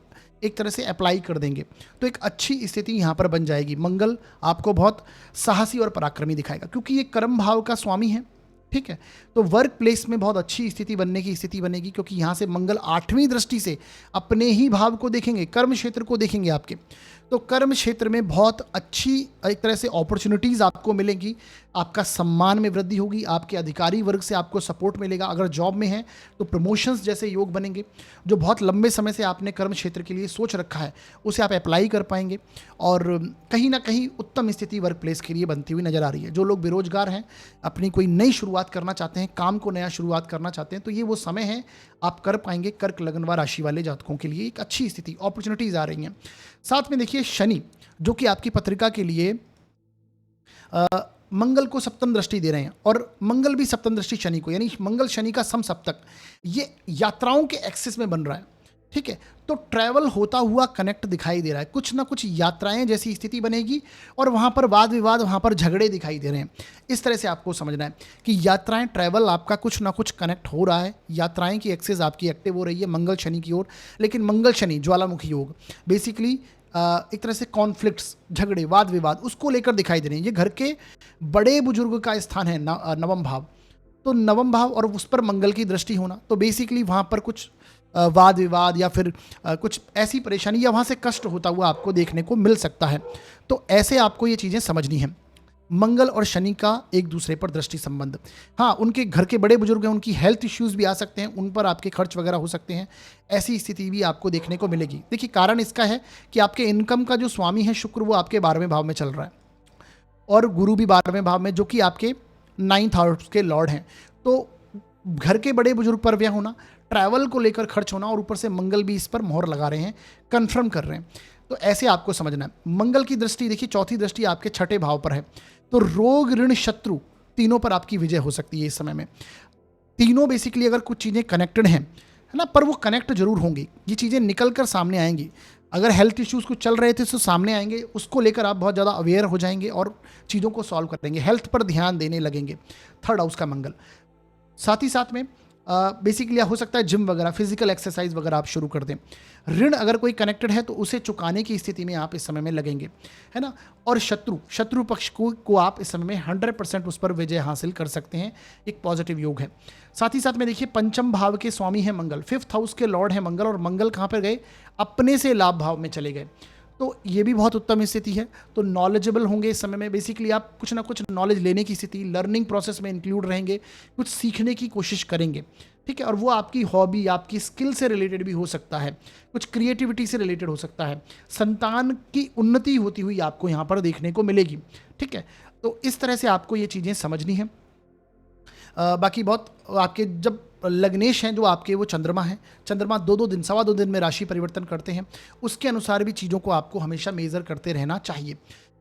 [SPEAKER 1] एक तरह से अप्लाई कर देंगे। तो एक अच्छी स्थिति यहाँ पर बन जाएगी। मंगल आपको बहुत साहसी और पराक्रमी दिखाएगा क्योंकि ये कर्म भाव का स्वामी है। ठीक है, तो वर्क प्लेस में बहुत अच्छी स्थिति बनने की स्थिति बनेगी, क्योंकि यहाँ से मंगल 8वीं दृष्टि से अपने ही भाव को देखेंगे, कर्म क्षेत्र को देखेंगे आपके। तो कर्म क्षेत्र में बहुत अच्छी एक तरह से अपॉर्चुनिटीज़ आपको मिलेंगी, आपका सम्मान में वृद्धि होगी, आपके अधिकारी वर्ग से आपको सपोर्ट मिलेगा। अगर जॉब में है तो प्रमोशंस जैसे योग बनेंगे। जो बहुत लंबे समय से आपने कर्म क्षेत्र के लिए सोच रखा है उसे आप अप्लाई कर पाएंगे, और कहीं ना कहीं उत्तम स्थिति वर्क प्लेस के लिए बनती हुई नजर आ रही है। जो लोग बेरोजगार हैं, अपनी कोई नई शुरुआत करना चाहते हैं, काम को नया शुरुआत करना चाहते हैं, तो ये वो समय है, आप कर पाएंगे। कर्क लगन व राशि वाले जातकों के लिए एक अच्छी स्थिति, अपॉर्चुनिटीज आ रही हैं। साथ में देखिए शनि, जो कि आपकी पत्रिका के लिए मंगल को सप्तम दृष्टि दे रहे हैं, और मंगल भी सप्तम दृष्टि शनि को, यानी मंगल शनि का समसप्तक, ये यात्राओं के एक्सिस में बन रहा है। ठीक है, तो ट्रैवल होता हुआ कनेक्ट दिखाई दे रहा है, कुछ ना कुछ यात्राएं जैसी स्थिति बनेगी, और वहां पर वाद विवाद, वहां पर झगड़े दिखाई दे रहे हैं। इस तरह से आपको समझना है कि यात्राएं, ट्रैवल आपका कुछ ना कुछ कनेक्ट हो रहा है, यात्राएं की एक्सेस आपकी एक्टिव हो रही है मंगल शनि की ओर। लेकिन मंगल शनि ज्वालामुखी योग बेसिकली एक तरह से कॉन्फ्लिक्ट्स, झगड़े, वाद विवाद, उसको लेकर दिखाई दे रहे हैं। ये घर के बड़े बुजुर्ग का स्थान है, नवम भाव, तो नवम भाव और उस पर मंगल की दृष्टि होना, तो बेसिकली वहां पर कुछ वाद विवाद या फिर कुछ ऐसी परेशानी या वहाँ से कष्ट होता हुआ आपको देखने को मिल सकता है। तो ऐसे आपको ये चीज़ें समझनी है। मंगल और शनि का एक दूसरे पर दृष्टि संबंध, हाँ, उनके घर के बड़े बुजुर्ग हैं, उनकी हेल्थ इश्यूज़ भी आ सकते हैं, उन पर आपके खर्च वगैरह हो सकते हैं, ऐसी स्थिति भी आपको देखने को मिलेगी। देखिए कारण इसका है कि आपके इनकम का जो स्वामी है शुक्र, वो आपके 12वें भाव में चल रहा है, और गुरु भी 12वें भाव में, जो कि आपके 9th हाउस के लॉर्ड हैं। तो घर के बड़े बुजुर्ग पर व्यय होना, ट्रैवल को लेकर खर्च होना, और ऊपर से मंगल भी इस पर मोहर लगा रहे हैं, कंफर्म कर रहे हैं। तो ऐसे आपको समझना है। मंगल की दृष्टि देखिए, चौथी दृष्टि आपके 6ठे भाव पर है, तो रोग, ऋण, शत्रु, तीनों पर आपकी विजय हो सकती है इस समय में। तीनों बेसिकली अगर कुछ चीज़ें कनेक्टेड हैं, है ना, पर वो कनेक्ट जरूर होंगी, ये चीज़ें निकल कर सामने आएंगी। अगर हेल्थ इश्यूज़ कुछ चल रहे थे तो सामने आएंगे, उसको लेकर आप बहुत ज़्यादा अवेयर हो जाएंगे और चीज़ों को सॉल्व करेंगे, हेल्थ पर ध्यान देने लगेंगे। थर्ड हाउस का मंगल। साथ ही साथ में बेसिकली हो सकता है जिम वगैरह, फिजिकल एक्सरसाइज वगैरह आप शुरू कर दें। ऋण अगर कोई कनेक्टेड है तो उसे चुकाने की स्थिति में आप इस समय में लगेंगे, है ना। और शत्रु पक्ष को आप इस समय में 100% उस पर विजय हासिल कर सकते हैं, एक पॉजिटिव योग है। साथ ही साथ में देखिए पंचम भाव के स्वामी है मंगल, 5th हाउस के लॉर्ड है मंगल, और मंगल कहाँ पर गए, अपने से लाभ भाव में चले गए। तो ये भी बहुत उत्तम स्थिति है। तो नॉलेजेबल होंगे इस समय में, बेसिकली आप कुछ ना कुछ नॉलेज लेने की स्थिति, लर्निंग प्रोसेस में इंक्लूड रहेंगे, कुछ सीखने की कोशिश करेंगे। ठीक है, और वो आपकी हॉबी, आपकी स्किल से रिलेटेड भी हो सकता है, कुछ क्रिएटिविटी से रिलेटेड हो सकता है। संतान की उन्नति होती हुई आपको यहाँ पर देखने को मिलेगी। ठीक है, तो इस तरह से आपको ये चीज़ें समझनी है। बाकी बहुत आपके जब लग्नेश हैं, जो आपके वो चंद्रमा हैं, चंद्रमा 2-2 दिन, 2.25 दिन में राशि परिवर्तन करते हैं, उसके अनुसार भी चीज़ों को आपको हमेशा मेज़र करते रहना चाहिए।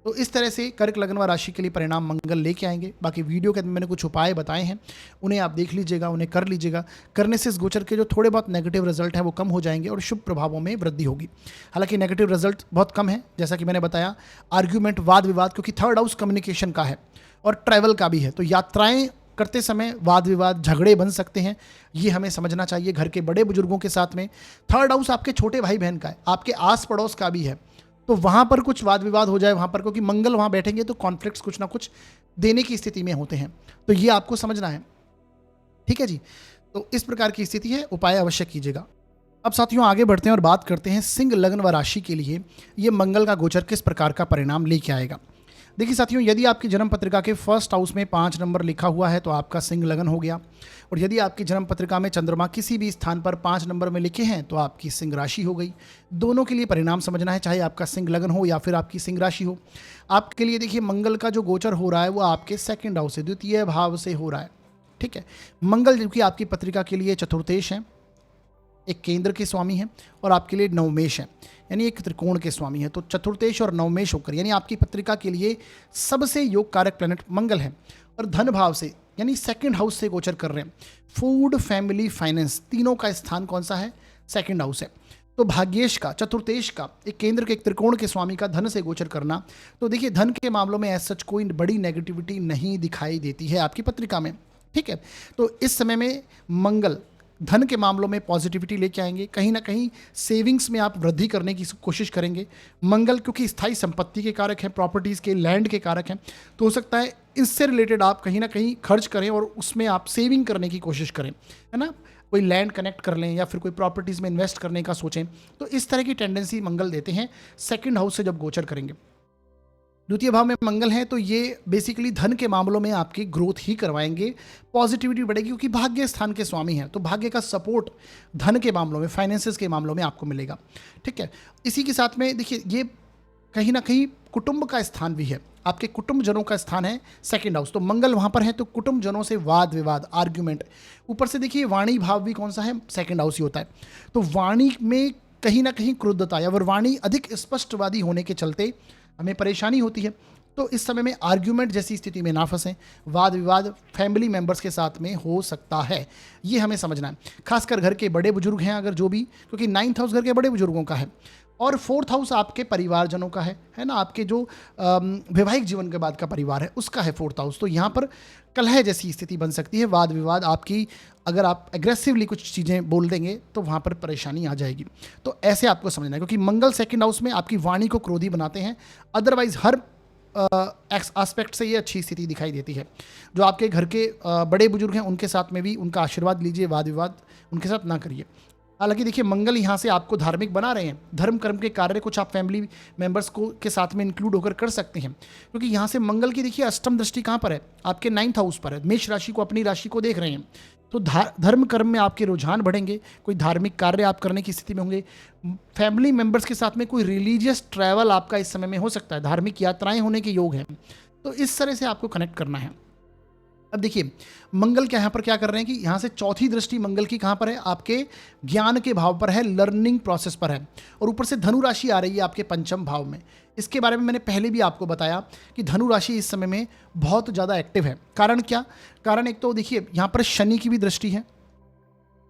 [SPEAKER 1] तो इस तरह से कर्क लगन व राशि के लिए परिणाम मंगल लेके आएंगे। बाकी वीडियो के अंदर मैंने कुछ उपाय बताए हैं, उन्हें आप देख लीजिएगा, उन्हें कर लीजिएगा। करने से इस गोचर के जो थोड़े बहुत नेगेटिव रिजल्ट है वो कम हो जाएंगे और शुभ प्रभावों में वृद्धि होगी। हालांकि नेगेटिव रिजल्ट बहुत कम है, जैसा कि मैंने बताया, आर्ग्यूमेंट, वाद विवाद, क्योंकि थर्ड हाउस कम्युनिकेशन का है और ट्रैवल का भी है, तो यात्राएं करते समय वाद विवाद, झगड़े बन सकते हैं, ये हमें समझना चाहिए। घर के बड़े बुजुर्गों के साथ में, थर्ड हाउस आपके छोटे भाई बहन का है, आपके आस पड़ोस का भी है, तो वहाँ पर कुछ वाद विवाद हो जाए वहाँ पर, क्योंकि मंगल वहाँ बैठेंगे तो कॉन्फ्लिक्ट्स कुछ ना कुछ देने की स्थिति में होते हैं। तो ये आपको समझना है, ठीक है जी। तो इस प्रकार की स्थिति है, उपाय अवश्य कीजिएगा। अब साथियों आगे बढ़ते हैं और बात करते हैं सिंह लग्न व राशि के लिए ये मंगल का गोचर किस प्रकार का परिणाम लेके आएगा। देखिए साथियों, यदि आपकी जन्म पत्रिका के फर्स्ट हाउस में 5 नंबर लिखा हुआ है तो आपका सिंह लगन हो गया। और यदि आपकी जन्म पत्रिका में चंद्रमा किसी भी स्थान पर 5 नंबर में लिखे हैं तो आपकी सिंह राशि हो गई। दोनों के लिए परिणाम समझना है, चाहे आपका सिंह लगन हो या फिर आपकी सिंह राशि हो। आपके लिए देखिए मंगल का जो गोचर हो रहा है वो आपके सेकंड हाउस से, द्वितीय भाव से हो रहा है, ठीक है। मंगल जो कि आपकी पत्रिका के लिए चतुर्थेश है, एक केंद्र के स्वामी हैं, और आपके लिए नवमेश है, यानी एक त्रिकोण के स्वामी है। तो चतुर्थेश और नवमेश होकर यानी आपकी पत्रिका के लिए सबसे योग कारक प्लैनेट मंगल है, और धन भाव से यानी सेकंड हाउस से गोचर कर रहे हैं। फूड, फैमिली, फाइनेंस, तीनों का स्थान कौन सा है? सेकंड हाउस है। तो भाग्येश का, चतुर्थेश का, एक केंद्र के, एक त्रिकोण के स्वामी का धन से गोचर करना, तो देखिए धन के मामलों में ऐसा सच कोई बड़ी नेगेटिविटी नहीं दिखाई देती है आपकी पत्रिका में, ठीक है। तो इस समय में मंगल धन के मामलों में पॉजिटिविटी लेके आएंगे, कहीं ना कहीं सेविंग्स में आप वृद्धि करने की कोशिश करेंगे। मंगल क्योंकि स्थायी संपत्ति के कारक हैं, प्रॉपर्टीज़ के, लैंड के कारक हैं, तो हो सकता है इससे रिलेटेड आप कहीं ना कहीं खर्च करें और उसमें आप सेविंग करने की कोशिश करें, है ना। कोई लैंड कनेक्ट कर लें या फिर कोई प्रॉपर्टीज़ में इन्वेस्ट करने का सोचें, तो इस तरह की टेंडेंसी मंगल देते हैं सेकंड हाउस से जब गोचर करेंगे। द्वितीय भाव में मंगल है तो ये बेसिकली धन के मामलों में आपकी ग्रोथ ही करवाएंगे, पॉजिटिविटी बढ़ेगी क्योंकि भाग्य स्थान के स्वामी हैं, तो भाग्य का सपोर्ट धन के मामलों में, फाइनेंसेस के मामलों में आपको मिलेगा, ठीक है। इसी के साथ में देखिए ये कहीं ना कहीं कुटुंब का स्थान भी है, आपके कुटुंब जनों का स्थान है सेकंड हाउस, तो मंगल वहाँ पर है तो कुटुंब जनों से वाद विवाद, आर्ग्यूमेंट। ऊपर से देखिए वाणी भाव भी कौन सा है? सेकंड हाउस ही होता है, तो वाणी में कहीं ना कहीं क्रुद्धता या वाणी अधिक स्पष्टवादी होने के चलते हमें परेशानी होती है। तो इस समय में आर्ग्यूमेंट जैसी स्थिति में ना फंसें, वाद विवाद फैमिली मेंबर्स के साथ में हो सकता है, ये हमें समझना है। खासकर घर के बड़े बुजुर्ग हैं अगर जो भी, क्योंकि 9th हाउस घर के बड़े बुजुर्गों का है और 4th हाउस आपके परिवारजनों का है ना, आपके जो वैवाहिक जीवन के बाद का परिवार है उसका है 4th हाउस। तो यहाँ पर कलह जैसी स्थिति बन सकती है, वाद विवाद आपकी, अगर आप एग्रेसिवली कुछ चीज़ें बोल देंगे तो वहाँ पर परेशानी आ जाएगी। तो ऐसे आपको समझना है, क्योंकि मंगल सेकंड हाउस में आपकी वाणी को क्रोधी बनाते हैं, अदरवाइज हर एस्पेक्ट से ये अच्छी स्थिति दिखाई देती है। जो आपके घर के बड़े बुजुर्ग हैं उनके साथ में भी उनका आशीर्वाद लीजिए, वाद विवाद उनके साथ ना करिए। हालांकि देखिए मंगल यहाँ से आपको धार्मिक बना रहे हैं, धर्म कर्म के कार्य कुछ आप फैमिली मेंबर्स को के साथ में इंक्लूड होकर कर सकते हैं, क्योंकि यहाँ से मंगल की देखिए अष्टम दृष्टि कहाँ पर है? आपके 9th हाउस पर है, मेष राशि को, अपनी राशि को देख रहे हैं। तो धर्म कर्म में आपके रुझान बढ़ेंगे, कोई धार्मिक कार्य आप करने की स्थिति में होंगे, फैमिली मेंबर्स के साथ में कोई रिलीजियस ट्रैवल आपका इस समय में हो सकता है, धार्मिक यात्राएं होने के योग हैं। तो इस तरह से आपको कनेक्ट करना है। अब देखिए मंगल क्या यहाँ पर क्या कर रहे हैं कि यहाँ से चौथी दृष्टि मंगल की कहाँ पर है? आपके ज्ञान के भाव पर है, लर्निंग प्रोसेस पर है, और ऊपर से धनु राशि आ रही है आपके पंचम भाव में। इसके बारे में मैंने पहले भी आपको बताया कि धनु राशि इस समय में बहुत ज़्यादा एक्टिव है। कारण क्या? कारण एक तो देखिए यहाँ पर शनि की भी दृष्टि है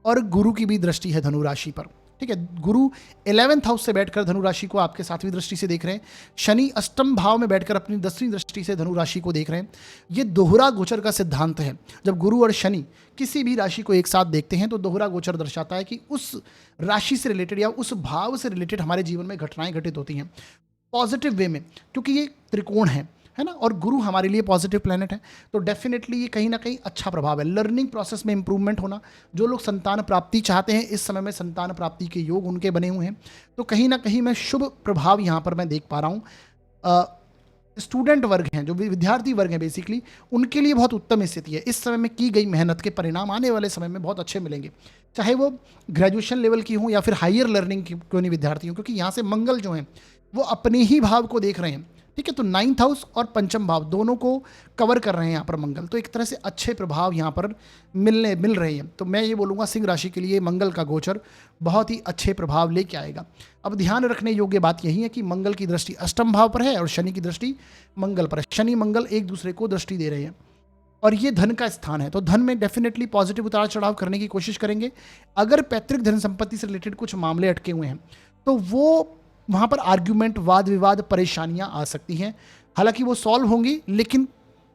[SPEAKER 1] और गुरु की भी दृष्टि है धनु राशि पर, ठीक है। गुरु 11th हाउस से बैठकर धनु राशि को आपके 7वीं दृष्टि से देख रहे हैं, शनि अष्टम भाव में बैठकर अपनी 10वीं दृष्टि से धनु राशि को देख रहे हैं। ये दोहरा गोचर का सिद्धांत है, जब गुरु और शनि किसी भी राशि को एक साथ देखते हैं तो दोहरा गोचर दर्शाता है कि उस राशि से रिलेटेड या उस भाव से रिलेटेड हमारे जीवन में घटनाएं घटित होती हैं पॉजिटिव वे में, क्योंकि ये त्रिकोण है ना, और गुरु हमारे लिए पॉजिटिव प्लैनेट है, तो डेफिनेटली ये कहीं ना कहीं अच्छा प्रभाव है। लर्निंग प्रोसेस में इंप्रूवमेंट होना, जो लोग संतान प्राप्ति चाहते हैं इस समय में संतान प्राप्ति के योग उनके बने हुए हैं, तो कहीं ना कहीं मैं शुभ प्रभाव यहाँ पर मैं देख पा रहा हूँ। स्टूडेंट वर्ग हैं, जो विद्यार्थी वर्ग हैं बेसिकली, उनके लिए बहुत उत्तम स्थिति है। इस समय में की गई मेहनत के परिणाम आने वाले समय में बहुत अच्छे मिलेंगे, चाहे वो ग्रेजुएशन लेवल की हों या फिर हायर लर्निंग की क्यों नहीं विद्यार्थी हों, क्योंकि यहाँ से मंगल जो हैं वो अपने ही भाव को देख रहे हैं, ठीक है। तो 9th हाउस और पंचम भाव दोनों को कवर कर रहे हैं यहाँ पर मंगल, तो एक तरह से अच्छे प्रभाव यहाँ पर मिल रहे हैं। तो मैं ये बोलूँगा सिंह राशि के लिए मंगल का गोचर बहुत ही अच्छे प्रभाव लेके आएगा। अब ध्यान रखने योग्य बात यही है कि मंगल की दृष्टि अष्टम भाव पर है और शनि की दृष्टि मंगल पर है। शनि मंगल एक दूसरे को दृष्टि दे रहे हैं और ये धन का स्थान है, तो धन में डेफिनेटली पॉजिटिव उतार चढ़ाव करने की कोशिश करेंगे। अगर पैतृक धन संपत्ति से रिलेटेड कुछ मामले अटके हुए हैं तो वो वहाँ पर आर्ग्यूमेंट, वाद विवाद, परेशानियाँ आ सकती हैं, हालांकि वो सॉल्व होंगी लेकिन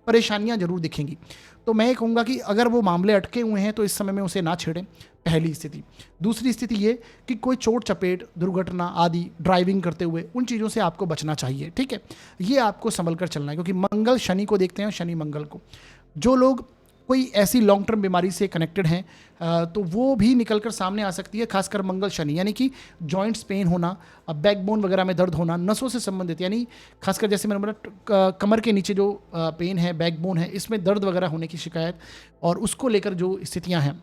[SPEAKER 1] परेशानियाँ जरूर दिखेंगी। तो मैं ये कहूँगा कि अगर वो मामले अटके हुए हैं तो इस समय में उसे ना छेड़ें, पहली स्थिति। दूसरी स्थिति ये कि कोई चोट चपेट, दुर्घटना आदि ड्राइविंग करते हुए उन चीज़ों से आपको बचना चाहिए, ठीक है। ये आपको संभल कर चलना है, क्योंकि मंगल शनि को देखते हैं, शनि मंगल को। जो लोग कोई ऐसी लॉन्ग टर्म बीमारी से कनेक्टेड हैं तो वो भी निकल कर सामने आ सकती है, खासकर मंगल शनि, यानी कि जॉइंट्स पेन होना, बैकबोन वगैरह में दर्द होना, नसों से संबंधित, यानी खासकर जैसे मैंने बोला कमर के नीचे जो पेन है, बैकबोन है, इसमें दर्द वगैरह होने की शिकायत और उसको लेकर जो स्थितियां हैं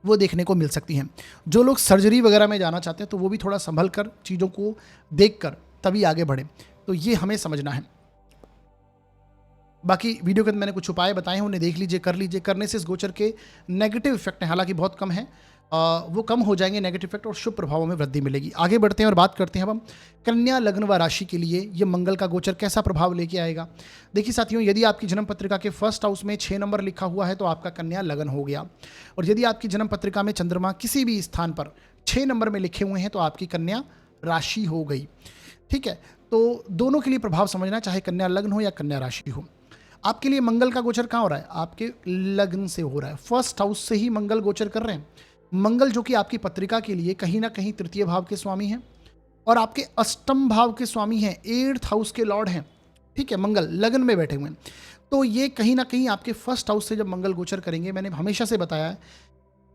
[SPEAKER 1] वो देखने को मिल सकती हैं। जो लोग सर्जरी वगैरह में जाना चाहते हैं तो वो भी थोड़ा संभल कर चीज़ों को देख कर तभी आगे बढ़े, तो ये हमें समझना है। बाकी वीडियो के अंदर मैंने कुछ उपाय बताए हैं, उन्हें देख लीजिए, कर लीजिए। करने से इस गोचर के नेगेटिव इफेक्ट हैं, हालांकि बहुत कम है, वो कम हो जाएंगे नेगेटिव इफेक्ट और शुभ प्रभावों में वृद्धि मिलेगी। आगे बढ़ते हैं और बात करते हैं अब हम कन्या लग्न व राशि के लिए ये मंगल का गोचर कैसा प्रभाव लेके आएगा। देखिए साथियों, यदि आपकी जन्म पत्रिका के फर्स्ट हाउस में 6 नंबर लिखा हुआ है तो आपका कन्या लग्न हो गया, और यदि आपकी जन्म पत्रिका में चंद्रमा किसी भी स्थान पर 6 नंबर में लिखे हुए हैं तो आपकी कन्या राशि हो गई, ठीक है। तो दोनों के लिए प्रभाव समझना, चाहे कन्या लग्न हो या कन्या राशि हो। आपके लिए मंगल का गोचर कहाँ हो रहा है? आपके लग्न से हो रहा है, फर्स्ट हाउस से ही मंगल गोचर कर रहे हैं। मंगल जो कि आपकी पत्रिका के लिए कहीं ना कहीं तृतीय भाव के स्वामी हैं और आपके अष्टम भाव के स्वामी हैं, 8th हाउस के लॉर्ड हैं, ठीक है। मंगल लग्न में बैठे हुए हैं, तो ये कहीं ना कहीं आपके फर्स्ट हाउस से जब मंगल गोचर करेंगे, मैंने हमेशा से बताया है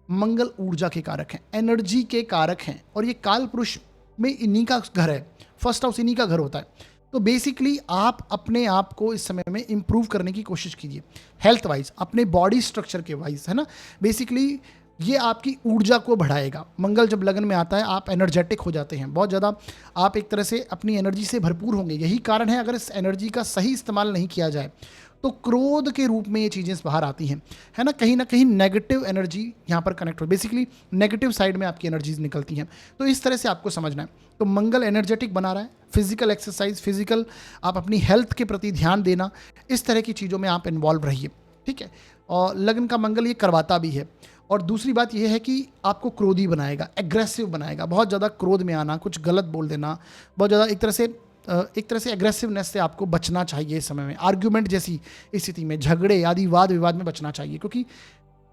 [SPEAKER 1] मंगल ऊर्जा के कारक हैं, एनर्जी के कारक हैं, और ये काल पुरुष में इन्हीं का घर है, फर्स्ट हाउस इन्हीं का घर होता है। तो बेसिकली आप अपने आप को इस समय में इंप्रूव करने की कोशिश कीजिए, हेल्थ वाइज, अपने बॉडी स्ट्रक्चर के वाइज, है ना। बेसिकली ये आपकी ऊर्जा को बढ़ाएगा। मंगल जब लगन में आता है आप एनर्जेटिक हो जाते हैं, बहुत ज़्यादा आप एक तरह से अपनी एनर्जी से भरपूर होंगे। यही कारण है अगर इस एनर्जी का सही इस्तेमाल नहीं किया जाए तो क्रोध के रूप में ये चीज़ें बाहर आती हैं, है ना कहीं नेगेटिव एनर्जी यहाँ पर कनेक्ट हो, बेसिकली नेगेटिव साइड में आपकी एनर्जीज निकलती हैं। तो इस तरह से आपको समझना है। तो मंगल एनर्जेटिक बना रहा है, फिजिकल एक्सरसाइज, फिजिकल आप अपनी हेल्थ के प्रति ध्यान देना, इस तरह की चीज़ों में आप इन्वॉल्व रहिए, ठीक है। और लगन का मंगल ये करवाता भी है। और दूसरी बात यह है कि आपको क्रोधी बनाएगा, एग्रेसिव बनाएगा, बहुत ज़्यादा क्रोध में आना, कुछ गलत बोल देना, बहुत ज़्यादा एक तरह से एग्रेसिवनेस से आपको बचना चाहिए इस समय में। आर्ग्यूमेंट जैसी स्थिति में, झगड़े आदि वाद विवाद में बचना चाहिए, क्योंकि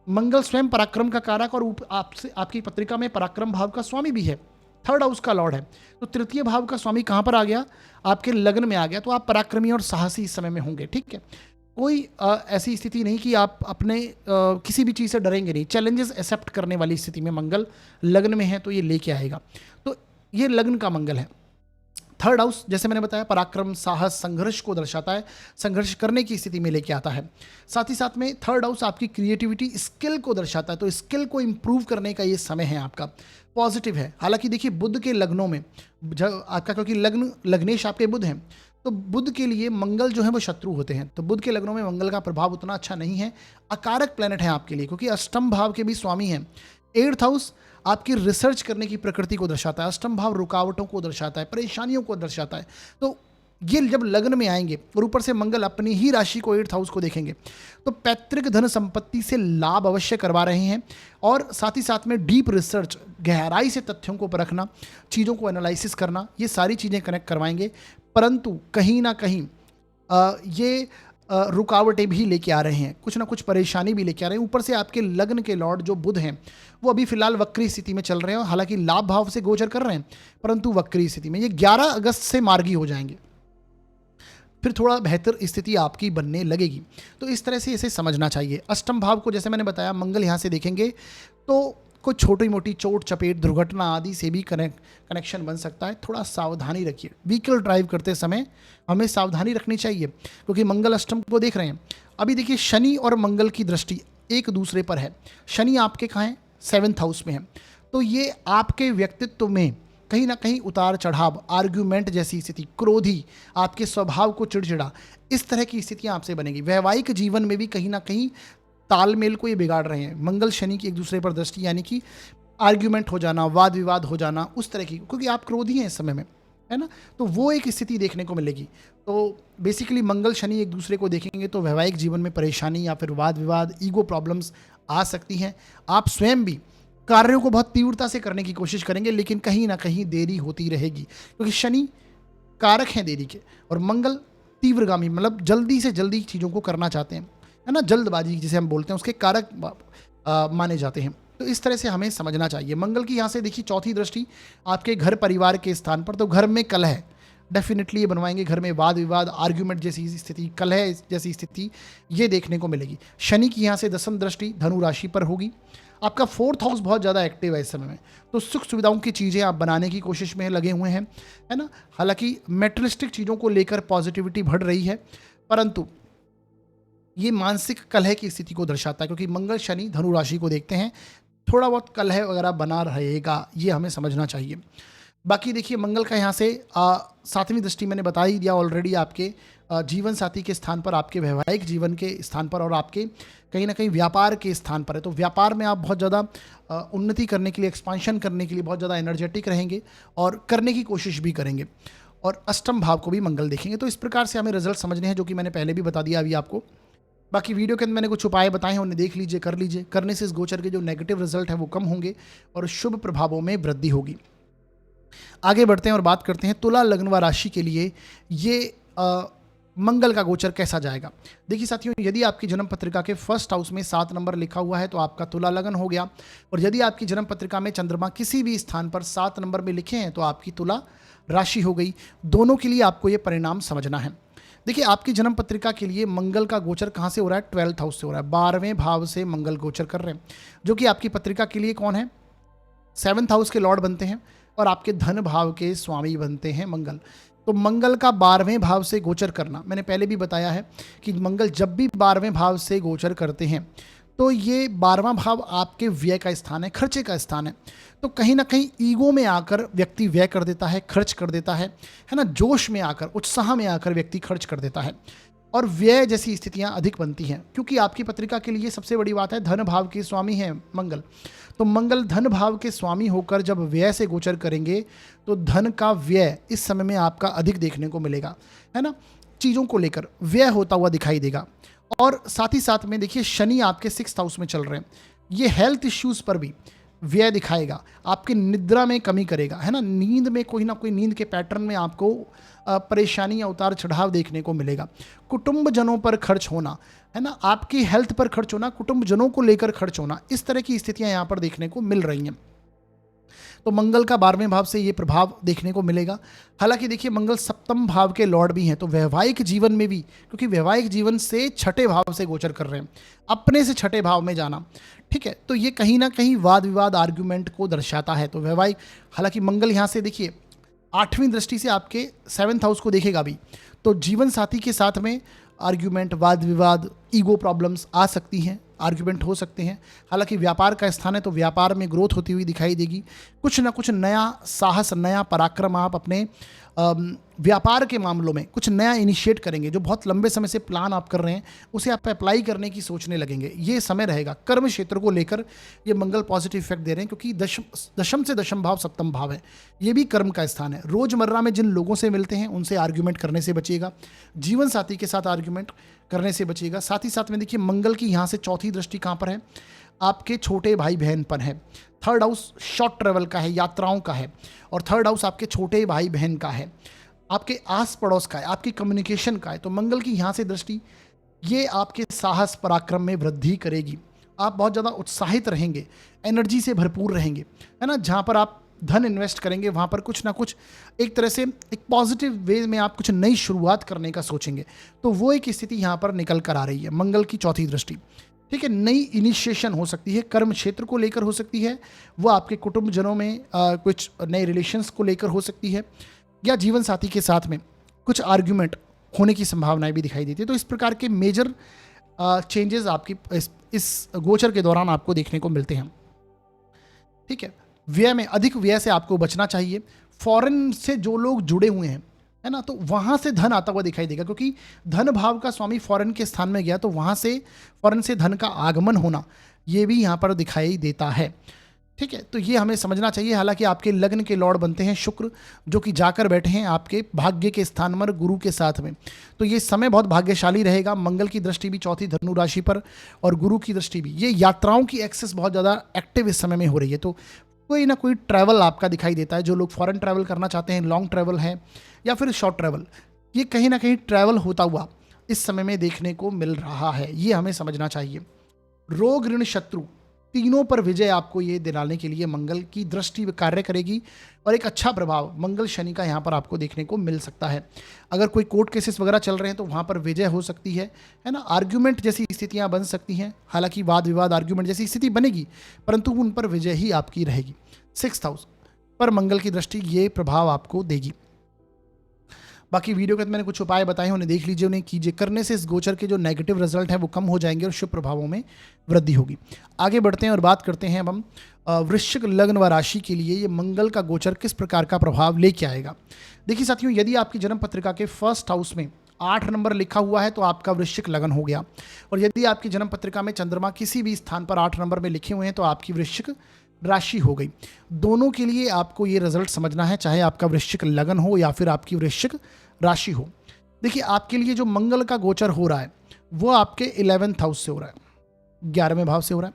[SPEAKER 1] मंगल स्वयं पराक्रम का कारक और आपसे आपकी पत्रिका में पराक्रम भाव का स्वामी भी है, 3rd हाउस का लॉर्ड है। तो तृतीय भाव का स्वामी कहाँ पर आ गया? आपके लग्न में आ गया। तो आप पराक्रमी और साहसी इस समय में होंगे, ठीक है। कोई ऐसी स्थिति नहीं कि आप अपने किसी भी चीज़ से डरेंगे नहीं, चैलेंजेस एक्सेप्ट करने वाली स्थिति में मंगल लग्न में है तो ये लेके आएगा। तो ये लग्न का मंगल है। 3rd हाउस जैसे मैंने बताया पराक्रम, साहस, संघर्ष को दर्शाता है, संघर्ष करने की स्थिति में लेके आता है। साथ ही साथ में 3rd हाउस आपकी क्रिएटिविटी, स्किल को दर्शाता है, तो स्किल को इंप्रूव करने का ये समय है आपका, पॉजिटिव है। हालांकि देखिए बुध के लग्नों में जब आपका, क्योंकि लग्नेश आपके बुध हैं, तो बुध के लिए मंगल जो है वो शत्रु होते हैं, तो बुध के लग्नों में मंगल का प्रभाव उतना अच्छा नहीं है, अकारक प्लेनेट है आपके लिए, क्योंकि अष्टम भाव के भी स्वामी हैं। 8th हाउस आपकी रिसर्च करने की प्रकृति को दर्शाता है, अष्टम भाव रुकावटों को दर्शाता है, परेशानियों को दर्शाता है। तो ये जब लग्न में आएंगे और ऊपर से मंगल अपनी ही राशि को 8th हाउस को देखेंगे तो पैतृक धन संपत्ति से लाभ अवश्य करवा रहे हैं। और साथ ही साथ में डीप रिसर्च, गहराई से तथ्यों को परखना, चीज़ों को एनालिसिस करना, ये सारी चीज़ें कनेक्ट करवाएंगे। परंतु कहीं ना कहीं ये रुकावटें भी लेके आ रहे हैं, कुछ ना कुछ परेशानी भी लेके आ रहे हैं। ऊपर से आपके लग्न के लॉर्ड जो बुध हैं वो अभी फिलहाल वक्री स्थिति में चल रहे हैं, हालांकि लाभ भाव से गोचर कर रहे हैं परंतु वक्री स्थिति में। ये 11 अगस्त से मार्गी हो जाएंगे, फिर थोड़ा बेहतर स्थिति आपकी बनने लगेगी। तो इस तरह से इसे समझना चाहिए। अष्टम भाव को जैसे मैंने बताया मंगल यहाँ से देखेंगे तो कोई छोटी मोटी चोट चपेट, दुर्घटना आदि से भी कनेक्शन बन सकता है। थोड़ा सावधानी रखिए, व्हीकल ड्राइव करते समय हमें सावधानी रखनी चाहिए, क्योंकि मंगल अष्टम को देख रहे हैं। अभी देखिए शनि और मंगल की दृष्टि एक दूसरे पर है। शनि आपके कहाँ है? 7th हाउस में है। तो ये आपके व्यक्तित्व में कहीं ना कहीं उतार चढ़ाव, आर्ग्यूमेंट जैसी स्थिति, क्रोधी, आपके स्वभाव को चिड़चिड़ा, इस तरह की स्थितियां आपसे बनेगी। वैवाहिक जीवन में भी कहीं ना कहीं तालमेल को ये बिगाड़ रहे हैं। मंगल शनि की एक दूसरे पर दृष्टि, यानी कि आर्ग्यूमेंट हो जाना, वाद विवाद हो जाना, उस तरह की, क्योंकि आप क्रोधी हैं इस समय में, है ना। तो वो एक स्थिति देखने को मिलेगी। तो बेसिकली मंगल शनि एक दूसरे को देखेंगे तो वैवाहिक जीवन में परेशानी या फिर वाद विवाद, ईगो प्रॉब्लम्स आ सकती हैं। आप स्वयं भी कार्यों को बहुत तीव्रता से करने की कोशिश करेंगे, लेकिन कहीं ना कहीं देरी होती रहेगी, क्योंकि शनि कारक हैं देरी के और मंगल तीव्रगामी, मतलब जल्दी से जल्दी चीज़ों को करना चाहते हैं। है ना, जल्दबाजी जिसे हम बोलते हैं उसके कारक माने जाते हैं। तो इस तरह से हमें समझना चाहिए। मंगल की यहाँ से देखिए चौथी दृष्टि आपके घर परिवार के स्थान पर, तो घर में कलह डेफिनेटली ये बनवाएंगे, घर में वाद विवाद, आर्ग्यूमेंट जैसी स्थिति, कलह जैसी स्थिति ये देखने को मिलेगी। शनि की यहाँ से दसम दृष्टि धनु राशि पर होगी। आपका फोर्थ हाउस बहुत ज़्यादा एक्टिव है इस समय में, तो सुख सुविधाओं की चीज़ें आप बनाने की कोशिश में लगे हुए हैं, है ना। हालांकि मेटेरियलिस्टिक चीज़ों को लेकर पॉजिटिविटी बढ़ रही है, परंतु ये मानसिक कलह की स्थिति को दर्शाता है, क्योंकि मंगल शनि धनु राशि को देखते हैं, थोड़ा बहुत कलह वगैरह बना रहेगा, ये हमें समझना चाहिए। बाकी देखिए मंगल का यहाँ से सातवीं दृष्टि मैंने बता ही दिया ऑलरेडी, आपके जीवन साथी के स्थान पर, आपके वैवाहिक जीवन के स्थान पर, और आपके कहीं ना कहीं व्यापार के स्थान पर है। तो व्यापार में आप बहुत ज़्यादा उन्नति करने के लिए, एक्सपांशन करने के लिए बहुत ज़्यादा एनर्जेटिक रहेंगे और करने की कोशिश भी करेंगे, और अष्टम भाव को भी मंगल देखेंगे। तो इस प्रकार से हमें रिजल्ट समझने हैं, जो कि मैंने पहले भी बता दिया अभी आपको। बाकी वीडियो के अंदर मैंने कुछ उपाय बताए हैं, उन्हें देख लीजिए, कर लीजिए। करने से इस गोचर के जो नेगेटिव रिजल्ट है वो कम होंगे और शुभ प्रभावों में वृद्धि होगी। आगे बढ़ते हैं और बात करते हैं तुला लग्न व राशि के लिए ये मंगल का गोचर कैसा जाएगा। देखिए साथियों, यदि आपकी जन्म पत्रिका के फर्स्ट हाउस में 7 नंबर लिखा हुआ है तो आपका तुला लगन हो गया, और यदि आपकी जन्म पत्रिका में चंद्रमा किसी भी स्थान पर 7 नंबर में लिखे हैं तो आपकी तुला राशि हो गई। दोनों के लिए आपको ये परिणाम समझना है। देखिए आपकी जन्म पत्रिका के लिए मंगल का गोचर कहाँ से हो रहा है, 12th हाउस से हो रहा है, 12वें भाव से मंगल गोचर कर रहे हैं, जो कि आपकी पत्रिका के लिए कौन है, 7th हाउस के लॉर्ड बनते हैं और आपके धन भाव के स्वामी बनते हैं मंगल। तो मंगल का 12वें भाव से गोचर करना, मैंने पहले भी बताया है कि मंगल जब भी 12वें भाव से गोचर करते हैं तो ये 12वां भाव आपके व्यय का स्थान है, खर्चे का स्थान है। तो कहीं ना कहीं ईगो में आकर व्यक्ति व्यय कर देता है, खर्च कर देता है ना, जोश में आकर, उत्साह में आकर व्यक्ति खर्च कर देता है और व्यय जैसी स्थितियां अधिक बनती हैं, क्योंकि आपकी पत्रिका के लिए सबसे बड़ी बात है धन भाव के स्वामी हैं मंगल। तो मंगल धन भाव के स्वामी होकर जब व्यय से गोचर करेंगे तो धन का व्यय इस समय में आपका अधिक देखने को मिलेगा, है ना। चीज़ों को लेकर व्यय होता हुआ दिखाई देगा। और साथ ही साथ में देखिए शनि आपके 6th हाउस में चल रहे हैं, ये हेल्थ इश्यूज़ पर भी व्यय दिखाएगा, आपकी निद्रा में कमी करेगा, है ना। नींद में कोई ना कोई, नींद के पैटर्न में आपको परेशानी या उतार चढ़ाव देखने को मिलेगा। कुटुंब जनों पर खर्च होना, है ना, आपकी हेल्थ पर खर्च होना, कुटुंब जनों को लेकर खर्च होना, इस तरह की स्थितियां यहाँ पर देखने को मिल रही हैं। तो मंगल का 12वें भाव से ये प्रभाव देखने को मिलेगा। हालांकि देखिए मंगल 7th भाव के लॉर्ड भी हैं, तो वैवाहिक जीवन में भी, क्योंकि वैवाहिक जीवन से 6ठे भाव से गोचर कर रहे हैं, अपने से 6ठे भाव में जाना, ठीक है, तो ये कहीं ना कहीं वाद विवाद, आर्ग्यूमेंट को दर्शाता है। तो वैवाहिक, हालांकि मंगल यहाँ से देखिए 8वीं दृष्टि से आपके 7th हाउस को देखेगा भी, तो जीवन साथी के साथ में आर्ग्यूमेंट, वाद विवाद, ईगो प्रॉब्लम्स आ सकती हैं, आर्ग्यूमेंट हो सकते हैं। हालांकि व्यापार का स्थान है तो व्यापार में ग्रोथ होती हुई दिखाई देगी। कुछ ना कुछ नया साहस, नया पराक्रम आप अपने व्यापार के मामलों में कुछ नया इनिशिएट करेंगे। जो बहुत लंबे समय से प्लान आप कर रहे हैं उसे आप अप्लाई करने की सोचने लगेंगे, ये समय रहेगा। कर्म क्षेत्र को लेकर ये मंगल पॉजिटिव इफेक्ट दे रहे हैं, क्योंकि दशम से दशम भाव 7th भाव है, ये भी कर्म का स्थान है। रोजमर्रा में जिन लोगों से मिलते हैं उनसे आर्ग्यूमेंट करने से बचिएगा, जीवन साथी के साथ आर्ग्यूमेंट करने से बचिएगा। साथ ही साथ में देखिए मंगल की यहाँ से 4थी दृष्टि कहाँ पर है, आपके छोटे भाई बहन पर है। 3rd हाउस शॉर्ट ट्रेवल का है, यात्राओं का है, और 3rd हाउस आपके छोटे भाई बहन का है, आपके आस पड़ोस का है, आपकी कम्युनिकेशन का है। तो मंगल की यहाँ से दृष्टि ये आपके साहस पराक्रम में वृद्धि करेगी। आप बहुत ज़्यादा उत्साहित रहेंगे, एनर्जी से भरपूर रहेंगे, है ना। जहाँ पर आप धन इन्वेस्ट करेंगे वहाँ पर कुछ ना कुछ एक तरह से एक पॉजिटिव वे में आप कुछ नई शुरुआत करने का सोचेंगे। तो वो एक स्थिति यहाँ पर निकल कर आ रही है मंगल की 4थी दृष्टि, ठीक है। नई इनिशिएशन हो सकती है, कर्म क्षेत्र को लेकर हो सकती है, वो आपके कुटुंब जनों में कुछ नए रिलेशंस को लेकर हो सकती है, या जीवन साथी के साथ में कुछ आर्ग्यूमेंट होने की संभावनाएं भी दिखाई देती है। तो इस प्रकार के मेजर चेंजेस आपकी इस गोचर के दौरान आपको देखने को मिलते हैं, ठीक है। व्यय में, अधिक व्यय से आपको बचना चाहिए। फॉरेन से जो लोग जुड़े हुए हैं, है ना, तो वहाँ से धन आता हुआ दिखाई देगा, क्योंकि धन भाव का स्वामी फॉरेन के स्थान में गया, तो वहाँ से फॉरेन से धन का आगमन होना ये भी यहाँ पर दिखाई देता है, ठीक है। तो ये हमें समझना चाहिए। हालांकि आपके लग्न के लॉर्ड बनते हैं शुक्र, जो कि जाकर बैठे हैं आपके भाग्य के स्थान पर गुरु के साथ में, तो ये समय बहुत भाग्यशाली रहेगा। मंगल की दृष्टि भी 4थी धनु राशि पर और गुरु की दृष्टि भी, ये यात्राओं की एक्सेस बहुत ज़्यादा एक्टिव इस समय में हो रही है। तो कोई ना कोई ट्रैवल आपका दिखाई देता है। जो लोग फॉरेन ट्रैवल करना चाहते हैं, लॉन्ग ट्रैवल है या फिर शॉर्ट ट्रैवल, ये कहीं ना कहीं ट्रैवल होता हुआ इस समय में देखने को मिल रहा है, ये हमें समझना चाहिए। रोग ऋण शत्रु तीनों पर विजय आपको ये दिलाने के लिए मंगल की दृष्टि कार्य करेगी और एक अच्छा प्रभाव मंगल शनि का यहाँ पर आपको देखने को मिल सकता है। अगर कोई कोर्ट केसेस वगैरह चल रहे हैं तो वहाँ पर विजय हो सकती है ना। आर्ग्यूमेंट जैसी स्थितियाँ बन सकती हैं, हालांकि वाद विवाद आर्ग्यूमेंट जैसी स्थिति बनेगी परंतु उन पर विजय ही आपकी रहेगी। 6th हाउस पर मंगल की दृष्टि ये प्रभाव आपको देगी। बाकी वीडियो के अंदर मैंने कुछ उपाय बताए हैं, उन्हें देख लीजिए, उन्हें कीजिए। करने से इस गोचर के जो नेगेटिव रिजल्ट है वो कम हो जाएंगे और शुभ प्रभावों में वृद्धि होगी। आगे बढ़ते हैं और बात करते हैं अब हम वृश्चिक लग्न व राशि के लिए ये मंगल का गोचर किस प्रकार का प्रभाव लेके आएगा। देखिए साथियों, यदि आपकी जन्म पत्रिका के 1st हाउस में 8 नंबर लिखा हुआ है तो आपका वृश्चिक लगन हो गया, और यदि आपकी जन्म पत्रिका में चंद्रमा किसी भी स्थान पर 8 नंबर में लिखे हुए हैं तो आपकी वृश्चिक राशि हो गई। दोनों के लिए आपको ये रिजल्ट समझना है, चाहे आपका वृश्चिक लगन हो या फिर आपकी वृश्चिक राशि हो। देखिए आपके लिए जो मंगल का गोचर हो रहा है वो आपके 11th हाउस से हो रहा है, 11वें भाव से हो रहा है।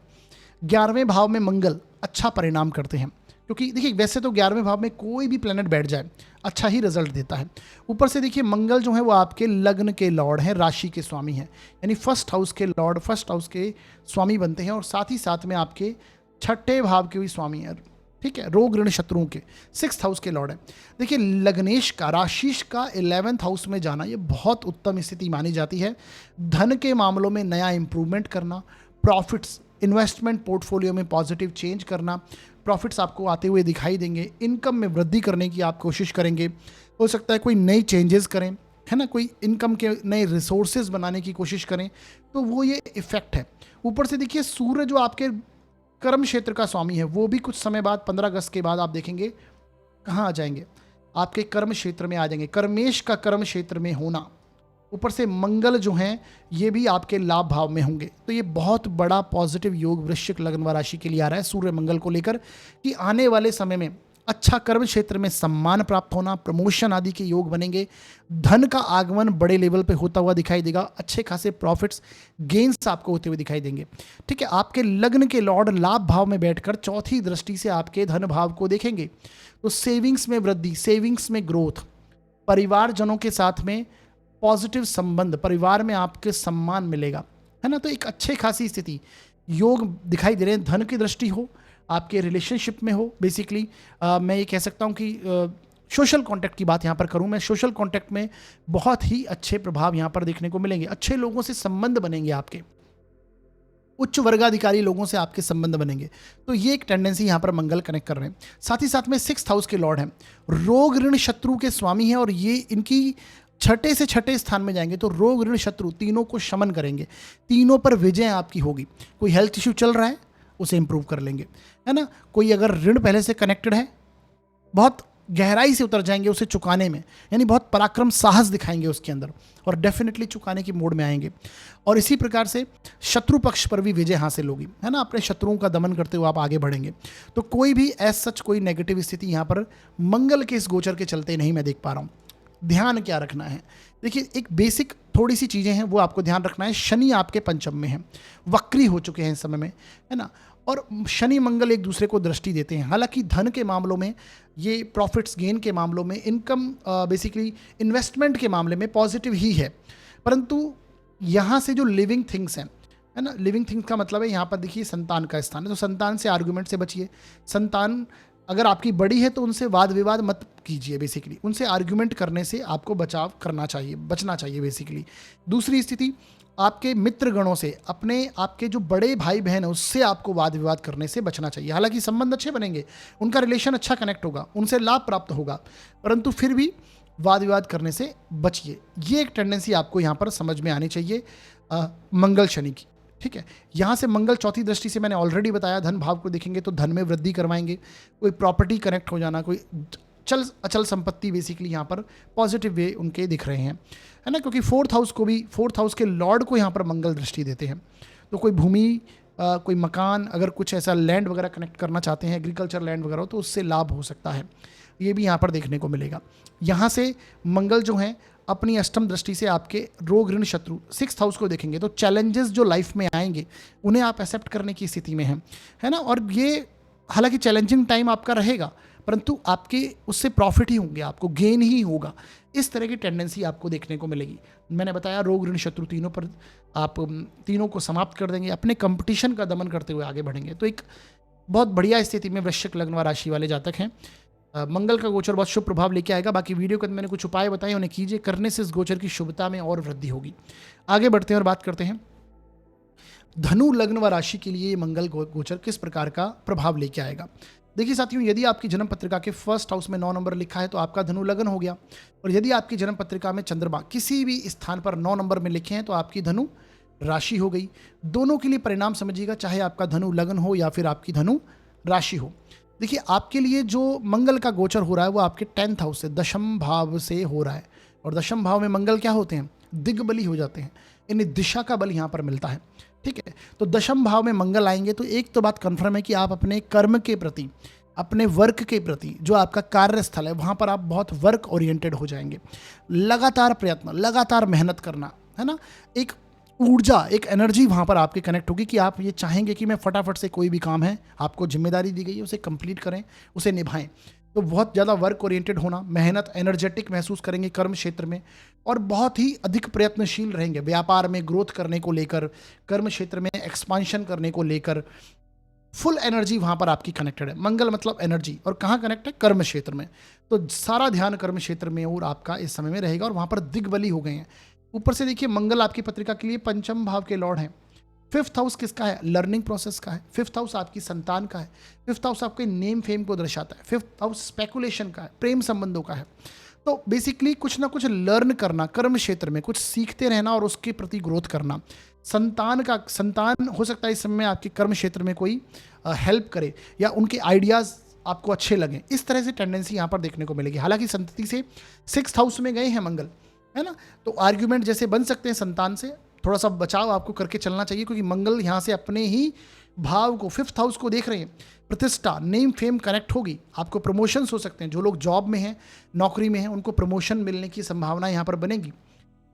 [SPEAKER 1] 11वें भाव में मंगल अच्छा परिणाम करते हैं, क्योंकि देखिए वैसे तो 11वें भाव में कोई भी प्लेनेट बैठ जाए अच्छा ही रिजल्ट देता है। ऊपर से देखिए मंगल जो है वो आपके लग्न के लॉर्ड हैं, राशि के स्वामी हैं, यानी 1st हाउस के लॉर्ड 1st हाउस के स्वामी बनते हैं और साथ ही साथ में आपके 6ठे भाव के भी स्वामी हैं, ठीक है, रोग ऋण शत्रुओं के 6th हाउस के लॉर्ड है। देखिए लग्नेश का राशिश का 11th हाउस में जाना ये बहुत उत्तम स्थिति मानी जाती है। धन के मामलों में नया इंप्रूवमेंट करना, प्रॉफिट्स इन्वेस्टमेंट पोर्टफोलियो में पॉजिटिव चेंज करना, प्रॉफिट्स आपको आते हुए दिखाई देंगे, इनकम में वृद्धि करने की आप कोशिश करेंगे। हो सकता है कोई नई चेंजेस करें, है ना, कोई इनकम के नए रिसोर्सेज बनाने की कोशिश करें, तो वो ये इफेक्ट है। ऊपर से देखिए सूर्य जो आपके कर्म क्षेत्र का स्वामी है वो भी कुछ समय बाद 15 अगस्त के बाद आप देखेंगे कहाँ आ जाएंगे, आपके कर्म क्षेत्र में आ जाएंगे। कर्मेश का कर्म क्षेत्र में होना, ऊपर से मंगल जो हैं ये भी आपके लाभ भाव में होंगे, तो ये बहुत बड़ा पॉजिटिव योग वृश्चिक लग्न व राशि के लिए आ रहा है सूर्य मंगल को लेकर कि आने वाले समय में अच्छा कर्म क्षेत्र में सम्मान प्राप्त होना, प्रमोशन आदि के योग बनेंगे। धन का आगमन बड़े लेवल पे होता हुआ दिखाई देगा, अच्छे खासे प्रॉफिट्स गेन्स आपको होते हुए दिखाई देंगे, ठीक है। आपके लग्न के लॉर्ड लाभ भाव में बैठकर 4थी दृष्टि से आपके धन भाव को देखेंगे, तो सेविंग्स में वृद्धि, सेविंग्स में ग्रोथ, परिवारजनों के साथ में पॉजिटिव संबंध, परिवार में आपके सम्मान मिलेगा, है ना। तो एक अच्छे खासी स्थिति योग दिखाई दे रहे हैं। धन की दृष्टि हो, आपके रिलेशनशिप में हो, बेसिकली मैं ये कह सकता हूँ कि सोशल कॉन्टैक्ट की बात यहाँ पर करूँ मैं, सोशल कॉन्टैक्ट में बहुत ही अच्छे प्रभाव यहाँ पर देखने को मिलेंगे। अच्छे लोगों से संबंध बनेंगे, आपके उच्च वर्गाधिकारी लोगों से आपके संबंध बनेंगे, तो ये एक टेंडेंसी यहाँ पर मंगल कनेक्ट कर रहे हैं। साथ ही साथ में 6th हाउस के लॉर्ड हैं, रोग ऋण शत्रु के स्वामी हैं, और ये इनकी 6ठे से 6ठे स्थान में जाएंगे तो रोग ऋण शत्रु तीनों को शमन करेंगे, तीनों पर विजय आपकी होगी। कोई हेल्थ इश्यू चल रहा है उसे इंप्रूव कर लेंगे, है ना। कोई अगर ऋण पहले से कनेक्टेड है बहुत गहराई से उतर जाएंगे उसे चुकाने में, यानी बहुत पराक्रम साहस दिखाएंगे उसके अंदर और डेफिनेटली चुकाने की मोड में आएंगे। और इसी प्रकार से शत्रु पक्ष पर भी विजय हासिल होगी, है ना। अपने शत्रुओं का दमन करते हुए आप आगे बढ़ेंगे। तो कोई भी एज सच कोई नेगेटिव स्थिति यहाँ पर मंगल के इस गोचर के चलते नहीं मैं देख पा रहा हूँ। ध्यान क्या रखना है, देखिए एक बेसिक थोड़ी सी चीज़ें हैं वो आपको ध्यान रखना है। शनि आपके पंचम में है, वक्री हो चुके हैं इस समय में, है ना, और शनि मंगल एक दूसरे को दृष्टि देते हैं। हालांकि धन के मामलों में, ये प्रॉफिट्स गेन के मामलों में, इनकम बेसिकली इन्वेस्टमेंट के मामले में पॉजिटिव ही है, परंतु यहाँ से जो लिविंग थिंग्स हैं, है ना, लिविंग थिंग्स का मतलब है यहाँ पर देखिए संतान का स्थान है, तो संतान से आर्गुमेंट से बचिए। संतान अगर आपकी बड़ी है तो उनसे वाद विवाद मत कीजिए, बेसिकली उनसे आर्ग्यूमेंट करने से आपको बचाव करना चाहिए, बचना चाहिए बेसिकली। दूसरी स्थिति, आपके मित्र गणों से, अपने आपके जो बड़े भाई बहन है उससे आपको वाद विवाद करने से बचना चाहिए। हालांकि संबंध अच्छे बनेंगे, उनका रिलेशन अच्छा कनेक्ट होगा, उनसे लाभ प्राप्त होगा, परंतु फिर भी वाद विवाद करने से बचिए। ये एक टेंडेंसी आपको यहाँ पर समझ में आनी चाहिए मंगल शनि की, ठीक है। यहाँ से मंगल 4थी दृष्टि से मैंने ऑलरेडी बताया, धन भाव को देखेंगे तो धन में वृद्धि करवाएंगे, कोई प्रॉपर्टी कनेक्ट हो जाना, कोई चल अचल संपत्ति बेसिकली यहाँ पर पॉजिटिव वे उनके दिख रहे हैं, है ना, क्योंकि 4th हाउस को भी, 4th हाउस के लॉर्ड को यहाँ पर मंगल दृष्टि देते हैं। तो कोई भूमि, कोई मकान, अगर कुछ ऐसा लैंड वगैरह कनेक्ट करना चाहते हैं, एग्रीकल्चर लैंड वगैरह हो, तो उससे लाभ हो सकता है, ये भी यहाँ पर देखने को मिलेगा। यहाँ से मंगल जो हैं अपनी अष्टम दृष्टि से आपके रोग ऋण शत्रु 6th हाउस को देखेंगे, तो चैलेंजेस जो लाइफ में आएंगे उन्हें आप एक्सेप्ट करने की स्थिति में हैं, है ना। और ये हालांकि चैलेंजिंग टाइम आपका रहेगा, परंतु आपके उससे प्रॉफिट ही होंगे, आपको गेन ही होगा। इस तरह की टेंडेंसी आपको देखने को मिलेगी। मैंने बताया रोग ऋण शत्रु तीनों पर आप तीनों को समाप्त कर देंगे, अपने कंपटीशन का दमन करते हुए आगे बढ़ेंगे। तो एक बहुत बढ़िया स्थिति में वृश्चिक लग्न व राशि वाले जातक हैं। मंगल का गोचर बहुत शुभ प्रभाव लेके आएगा। बाकी वीडियो के अंदर मैंने कुछ उपाय बताए, उन्हें कीजिए, करने से इस गोचर की शुभता में और वृद्धि होगी। आगे बढ़ते हैं और बात करते हैं धनु लग्न व राशि के लिए मंगल गोचर किस प्रकार का प्रभाव लेके आएगा। देखिए साथियों, यदि आपकी जन्म पत्रिका के फर्स्ट हाउस में 9 नंबर लिखा है तो आपका धनु लग्न हो गया, और यदि आपकी जन्म पत्रिका में चंद्रमा किसी भी स्थान पर 9 नंबर में लिखे हैं तो आपकी धनु राशि हो गई। दोनों के लिए परिणाम समझिएगा, चाहे आपका धनु लग्न हो या फिर आपकी धनु राशि हो। देखिए, आपके लिए जो मंगल का गोचर हो रहा है वो आपके 10th हाउस से, दशम भाव से हो रहा है, और दशम भाव में मंगल क्या होते हैं, दिग्बली हो जाते हैं, इन्हें दिशा का बल यहाँ पर मिलता है। ठीक है, तो दशम भाव में मंगल आएंगे तो एक तो बात कन्फर्म है कि आप अपने कर्म के प्रति, अपने वर्क के प्रति, जो आपका कार्यस्थल है वहाँ पर आप बहुत वर्क ओरिएंटेड हो जाएंगे। लगातार प्रयत्न, लगातार मेहनत करना, है ना, एक ऊर्जा, एक एनर्जी वहाँ पर आपके कनेक्ट होगी कि आप ये चाहेंगे कि मैं फटाफट से कोई भी काम है, आपको जिम्मेदारी दी गई है उसे कंप्लीट करें, उसे निभाएं। तो बहुत ज़्यादा वर्क ओरिएंटेड होना, मेहनत, एनर्जेटिक महसूस करेंगे कर्म क्षेत्र में, और बहुत ही अधिक प्रयत्नशील रहेंगे व्यापार में ग्रोथ करने को लेकर, कर्म क्षेत्र में एक्सपांशन करने को लेकर। फुल एनर्जी वहाँ पर आपकी कनेक्टेड है। मंगल मतलब एनर्जी, और कहाँ कनेक्ट है, कर्म क्षेत्र में। तो सारा ध्यान कर्म क्षेत्र में और आपका इस समय में रहेगा, और वहाँ पर दिग्बली हो गए हैं। ऊपर से देखिए, मंगल आपकी पत्रिका के लिए पंचम भाव के लॉर्ड हैं। 5th हाउस किसका है, लर्निंग प्रोसेस का है। 5th हाउस आपकी संतान का है। 5th हाउस आपके नेम फेम को दर्शाता है। 5th हाउस स्पेकुलेशन का है, प्रेम संबंधों का है। तो बेसिकली कुछ ना कुछ लर्न करना, कर्म क्षेत्र में कुछ सीखते रहना और उसके प्रति ग्रोथ करना। संतान हो सकता है इस समय आपके कर्म क्षेत्र में कोई हेल्प करे, या उनके आइडियाज़ आपको अच्छे लगें। इस तरह से टेंडेंसी यहाँ पर देखने को मिलेगी। हालांकि संतति से 6th हाउस में गए हैं मंगल, है ना, तो आर्ग्यूमेंट जैसे बन सकते हैं संतान से, थोड़ा सा बचाव आपको करके चलना चाहिए, क्योंकि मंगल यहाँ से अपने ही भाव को, 5th हाउस को देख रहे हैं। प्रतिष्ठा, नेम फेम कनेक्ट होगी, आपको प्रमोशंस हो सकते हैं। जो लोग जॉब में हैं, नौकरी में हैं, उनको प्रमोशन मिलने की संभावना यहाँ पर बनेगी,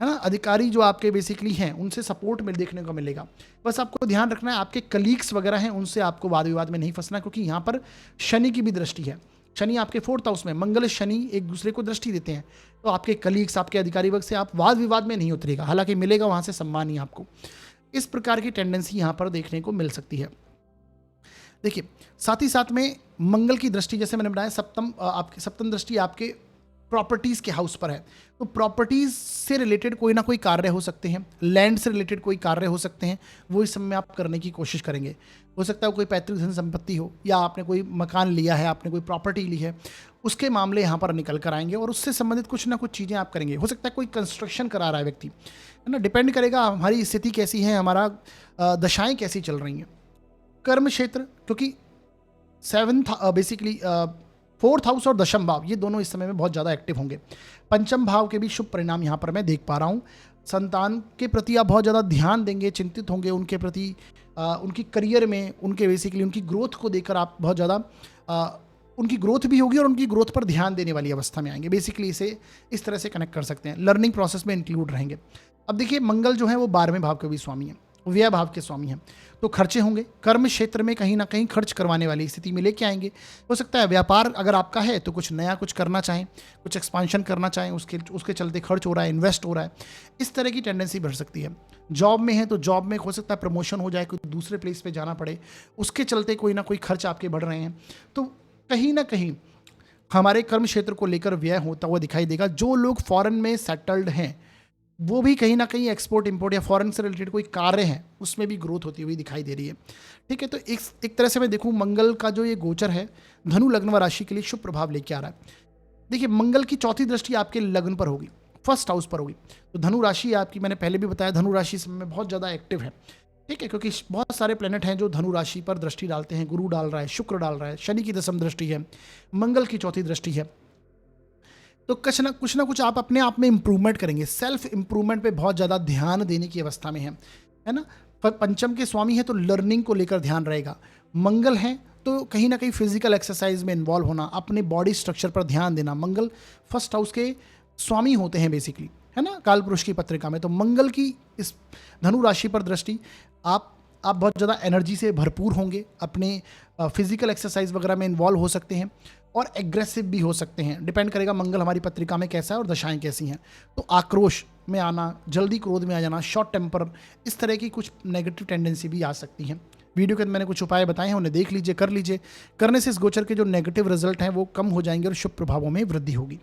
[SPEAKER 1] है ना। अधिकारी जो आपके बेसिकली हैं उनसे सपोर्ट में देखने को मिलेगा। बस आपको ध्यान रखना है, आपके कलीग्स वगैरह हैं उनसे आपको वाद विवाद में नहीं फंसना, क्योंकि यहाँ पर शनि की भी दृष्टि है। शनि आपके 4th हाउस में, मंगल शनि एक दूसरे को दृष्टि देते हैं, तो आपके कलीग्स, आपके अधिकारी वर्ग से आप वाद विवाद में नहीं उतरेगा, हालांकि मिलेगा वहाँ से सम्मान ही आपको। इस प्रकार की टेंडेंसी यहाँ पर देखने को मिल सकती है। देखिए, साथ ही साथ में मंगल की दृष्टि, जैसे मैंने बताया, सप्तम दृष्टि आपके प्रॉपर्टीज़ के हाउस पर है, तो प्रॉपर्टीज़ से रिलेटेड कोई ना कोई कार्य हो सकते हैं, लैंड से रिलेटेड कोई कार्य हो सकते हैं, वो इस समय में आप करने की कोशिश करेंगे। हो सकता है कोई पैतृक धन संपत्ति हो, या आपने कोई मकान लिया है, आपने कोई प्रॉपर्टी ली है, उसके मामले यहाँ पर निकल कर आएंगे, और उससे संबंधित कुछ ना कुछ चीज़ें आप करेंगे। हो सकता है कोई कंस्ट्रक्शन करा रहा है व्यक्ति, है ना, डिपेंड करेगा हमारी स्थिति कैसी है, हमारा दशाएँ कैसी चल रही हैं। कर्म क्षेत्र, क्योंकि 7th बेसिकली 4th हाउस और दशम भाव, ये दोनों इस समय में बहुत ज़्यादा एक्टिव होंगे। पंचम भाव के भी शुभ परिणाम यहाँ पर मैं देख पा रहा हूँ। संतान के प्रति आप बहुत ज़्यादा ध्यान देंगे, चिंतित होंगे उनके प्रति, उनकी करियर में, उनके बेसिकली उनकी ग्रोथ को देखकर आप बहुत ज़्यादा उनकी ग्रोथ भी होगी, और उनकी ग्रोथ पर ध्यान देने वाली अवस्था में आएंगे। बेसिकली इसे इस तरह से कनेक्ट कर सकते हैं, लर्निंग प्रोसेस में इंक्लूड रहेंगे। अब देखिए, मंगल जो है वो 12वें भाव के भी स्वामी हैं, व्यय भाव के स्वामी हैं, तो खर्चे होंगे। कर्म क्षेत्र में कहीं ना कहीं खर्च करवाने वाली स्थिति में लेके आएंगे। हो सकता है व्यापार अगर आपका है तो कुछ नया कुछ करना चाहें, कुछ एक्सपांशन करना चाहें, उसके चलते खर्च हो रहा है, इन्वेस्ट हो रहा है, इस तरह की टेंडेंसी बढ़ सकती है। जॉब में है तो जॉब में हो सकता है प्रमोशन हो जाए, कोई दूसरे प्लेस पे जाना पड़े, उसके चलते कोई ना कोई खर्च आपके बढ़ रहे हैं। तो कहीं ना कहीं हमारे कर्म क्षेत्र को लेकर व्यय होता हुआ दिखाई देगा। जो लोग फॉरेन में सेटल्ड हैं वो भी कहीं ना कहीं एक्सपोर्ट इंपोर्ट या फॉरेन से रिलेटेड कोई कार्य है उसमें भी ग्रोथ होती हुई दिखाई दे रही है। ठीक है, तो एक तरह से मैं देखूं, मंगल का जो ये गोचर है धनु लग्न व राशि के लिए शुभ प्रभाव लेके आ रहा है। देखिए, मंगल की 4थी दृष्टि आपके लग्न पर होगी, 1st हाउस पर होगी, तो धनु राशि आपकी, मैंने पहले भी बताया, धनु राशि इस समय बहुत ज़्यादा एक्टिव है। ठीक है, क्योंकि बहुत सारे प्लेनेट हैं जो धनु राशि पर दृष्टि डालते हैं। गुरु डाल रहा है, शुक्र डाल रहा है, शनि की 10वीं दृष्टि है, मंगल की 4थी दृष्टि है। तो कुछ ना कुछ आप अपने आप में इंप्रूवमेंट करेंगे। सेल्फ इंप्रूवमेंट पे बहुत ज़्यादा ध्यान देने की अवस्था में है ना। पंचम के स्वामी है तो लर्निंग को लेकर ध्यान रहेगा। मंगल है तो कहीं ना कहीं फिजिकल एक्सरसाइज में इन्वॉल्व होना, अपने बॉडी स्ट्रक्चर पर ध्यान देना। मंगल 1st हाउस के स्वामी होते हैं बेसिकली, है ना, काल पुरुष की पत्रिका में। तो मंगल की इस धनु राशि पर दृष्टि, आप बहुत ज़्यादा एनर्जी से भरपूर होंगे, अपने फिजिकल एक्सरसाइज वगैरह में इन्वॉल्व हो सकते हैं। और एग्रेसिव भी हो सकते हैं। डिपेंड करेगा मंगल हमारी पत्रिका में कैसा है और दशाएं कैसी हैं। तो आक्रोश में आना, जल्दी क्रोध में आ जाना, शॉर्ट टेम्पर, इस तरह की कुछ नेगेटिव टेंडेंसी भी आ सकती हैं। वीडियो के अंदर मैंने कुछ उपाय बताए हैं, उन्हें देख लीजिए, कर लीजिए। करने से इस गोचर के जो नेगेटिव रिजल्ट हैं वो कम हो जाएंगे और शुभ प्रभावों में वृद्धि होगी।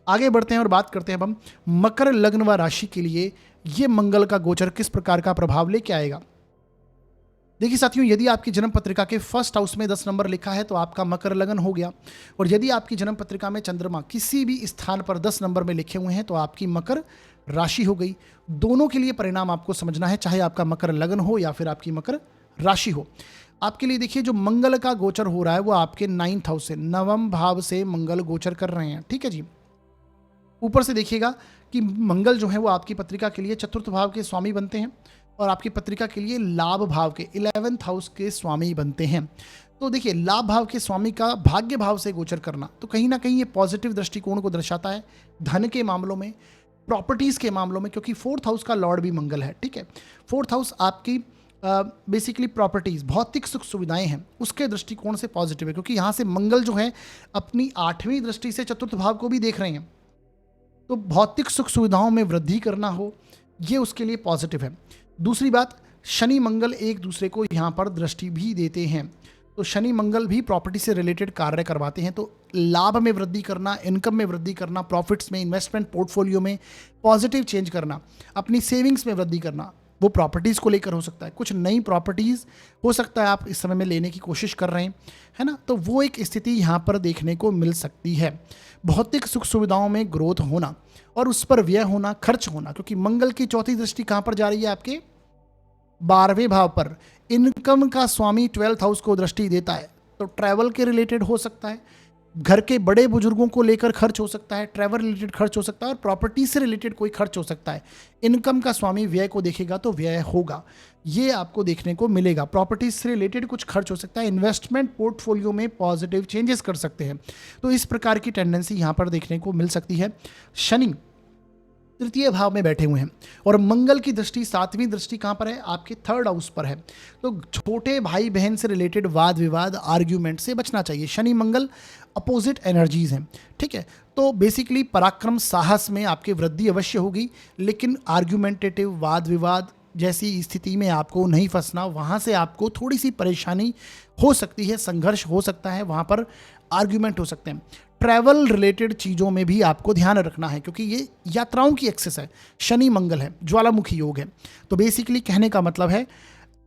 [SPEAKER 1] आगे बढ़ते हैं और बात करते हैं अब हम मकर लग्न व राशि के लिए ये मंगल का गोचर किस प्रकार का प्रभाव लेके आएगा। देखिए साथियों, यदि आपकी जन्म पत्रिका के फर्स्ट हाउस में 10 नंबर लिखा है तो आपका मकर लगन हो गया, और यदि आपकी जन्म पत्रिका में चंद्रमा किसी भी स्थान पर 10 नंबर में लिखे हुए हैं तो आपकी मकर राशि हो गई। दोनों के लिए परिणाम आपको समझना है, चाहे आपका मकर लगन हो या फिर आपकी मकर राशि हो। आपके लिए देखिए, जो मंगल का गोचर हो रहा है वो आपके 9th हाउस से, नवम भाव से मंगल गोचर कर रहे हैं। ठीक है जी। ऊपर से देखिएगा कि मंगल जो है वो आपकी पत्रिका के लिए चतुर्थ भाव के स्वामी बनते हैं और आपकी पत्रिका के लिए लाभ भाव के 11th हाउस के स्वामी बनते हैं। तो देखिए, लाभ भाव के स्वामी का भाग्य भाव से गोचर करना तो कहीं ना कहीं ये पॉजिटिव दृष्टिकोण को दर्शाता है धन के मामलों में, प्रॉपर्टीज के मामलों में, क्योंकि 4th हाउस का लॉर्ड भी मंगल है। ठीक है, 4th हाउस आपकी बेसिकली प्रॉपर्टीज, भौतिक सुख सुविधाएं हैं, उसके दृष्टिकोण से पॉजिटिव है, क्योंकि यहाँ से मंगल जो है अपनी 8वीं दृष्टि से चतुर्थ भाव को भी देख रहे हैं। तो भौतिक सुख सुविधाओं में वृद्धि करना हो, ये उसके लिए पॉजिटिव है। दूसरी बात, शनि मंगल एक दूसरे को यहाँ पर दृष्टि भी देते हैं, तो शनि मंगल भी प्रॉपर्टी से रिलेटेड कार्य करवाते हैं। तो लाभ में वृद्धि करना, इनकम में वृद्धि करना, प्रॉफिट्स में, इन्वेस्टमेंट पोर्टफोलियो में पॉजिटिव चेंज करना, अपनी सेविंग्स में वृद्धि करना, वो प्रॉपर्टीज़ को लेकर हो सकता है। कुछ नई प्रॉपर्टीज़ हो सकता है आप इस समय में लेने की कोशिश कर रहे हैं, है ना, तो वो एक स्थिति यहाँ पर देखने को मिल सकती है। भौतिक सुख सुविधाओं में ग्रोथ होना और उस पर व्यय होना, खर्च होना, क्योंकि मंगल की चौथी दृष्टि कहाँ पर जा रही है, आपके 12वें भाव पर। इनकम का स्वामी 12th हाउस को दृष्टि देता है, तो ट्रैवल के रिलेटेड हो सकता है, घर के बड़े बुजुर्गों को लेकर खर्च हो सकता है, ट्रैवल रिलेटेड खर्च हो सकता है, और प्रॉपर्टी से रिलेटेड कोई खर्च हो सकता है। इनकम का स्वामी व्यय को देखेगा तो व्यय होगा, ये आपको देखने को मिलेगा। प्रॉपर्टी से रिलेटेड कुछ खर्च हो सकता है, इन्वेस्टमेंट पोर्टफोलियो में पॉजिटिव चेंजेस कर सकते हैं। तो इस प्रकार की टेंडेंसी यहाँ पर देखने को मिल सकती है। शनि तृतीय भाव में बैठे हुए हैं और मंगल की दृष्टि 7वीं दृष्टि कहाँ पर है, आपके 3rd हाउस पर है। तो छोटे भाई बहन से रिलेटेड वाद विवाद, आर्ग्यूमेंट से बचना चाहिए। शनि मंगल अपोजिट एनर्जीज हैं। ठीक है, तो बेसिकली पराक्रम साहस में आपकी वृद्धि अवश्य होगी, लेकिन आर्ग्यूमेंटेटिव, वाद विवाद जैसी स्थिति में आपको नहीं फंसना, वहाँ से आपको थोड़ी सी परेशानी हो सकती है, संघर्ष हो सकता है, वहाँ पर आर्ग्यूमेंट हो सकते हैं। ट्रैवल रिलेटेड चीज़ों में भी आपको ध्यान रखना है, क्योंकि ये यात्राओं की एक्सेस है, शनि मंगल है, ज्वालामुखी योग है। तो बेसिकली कहने का मतलब है,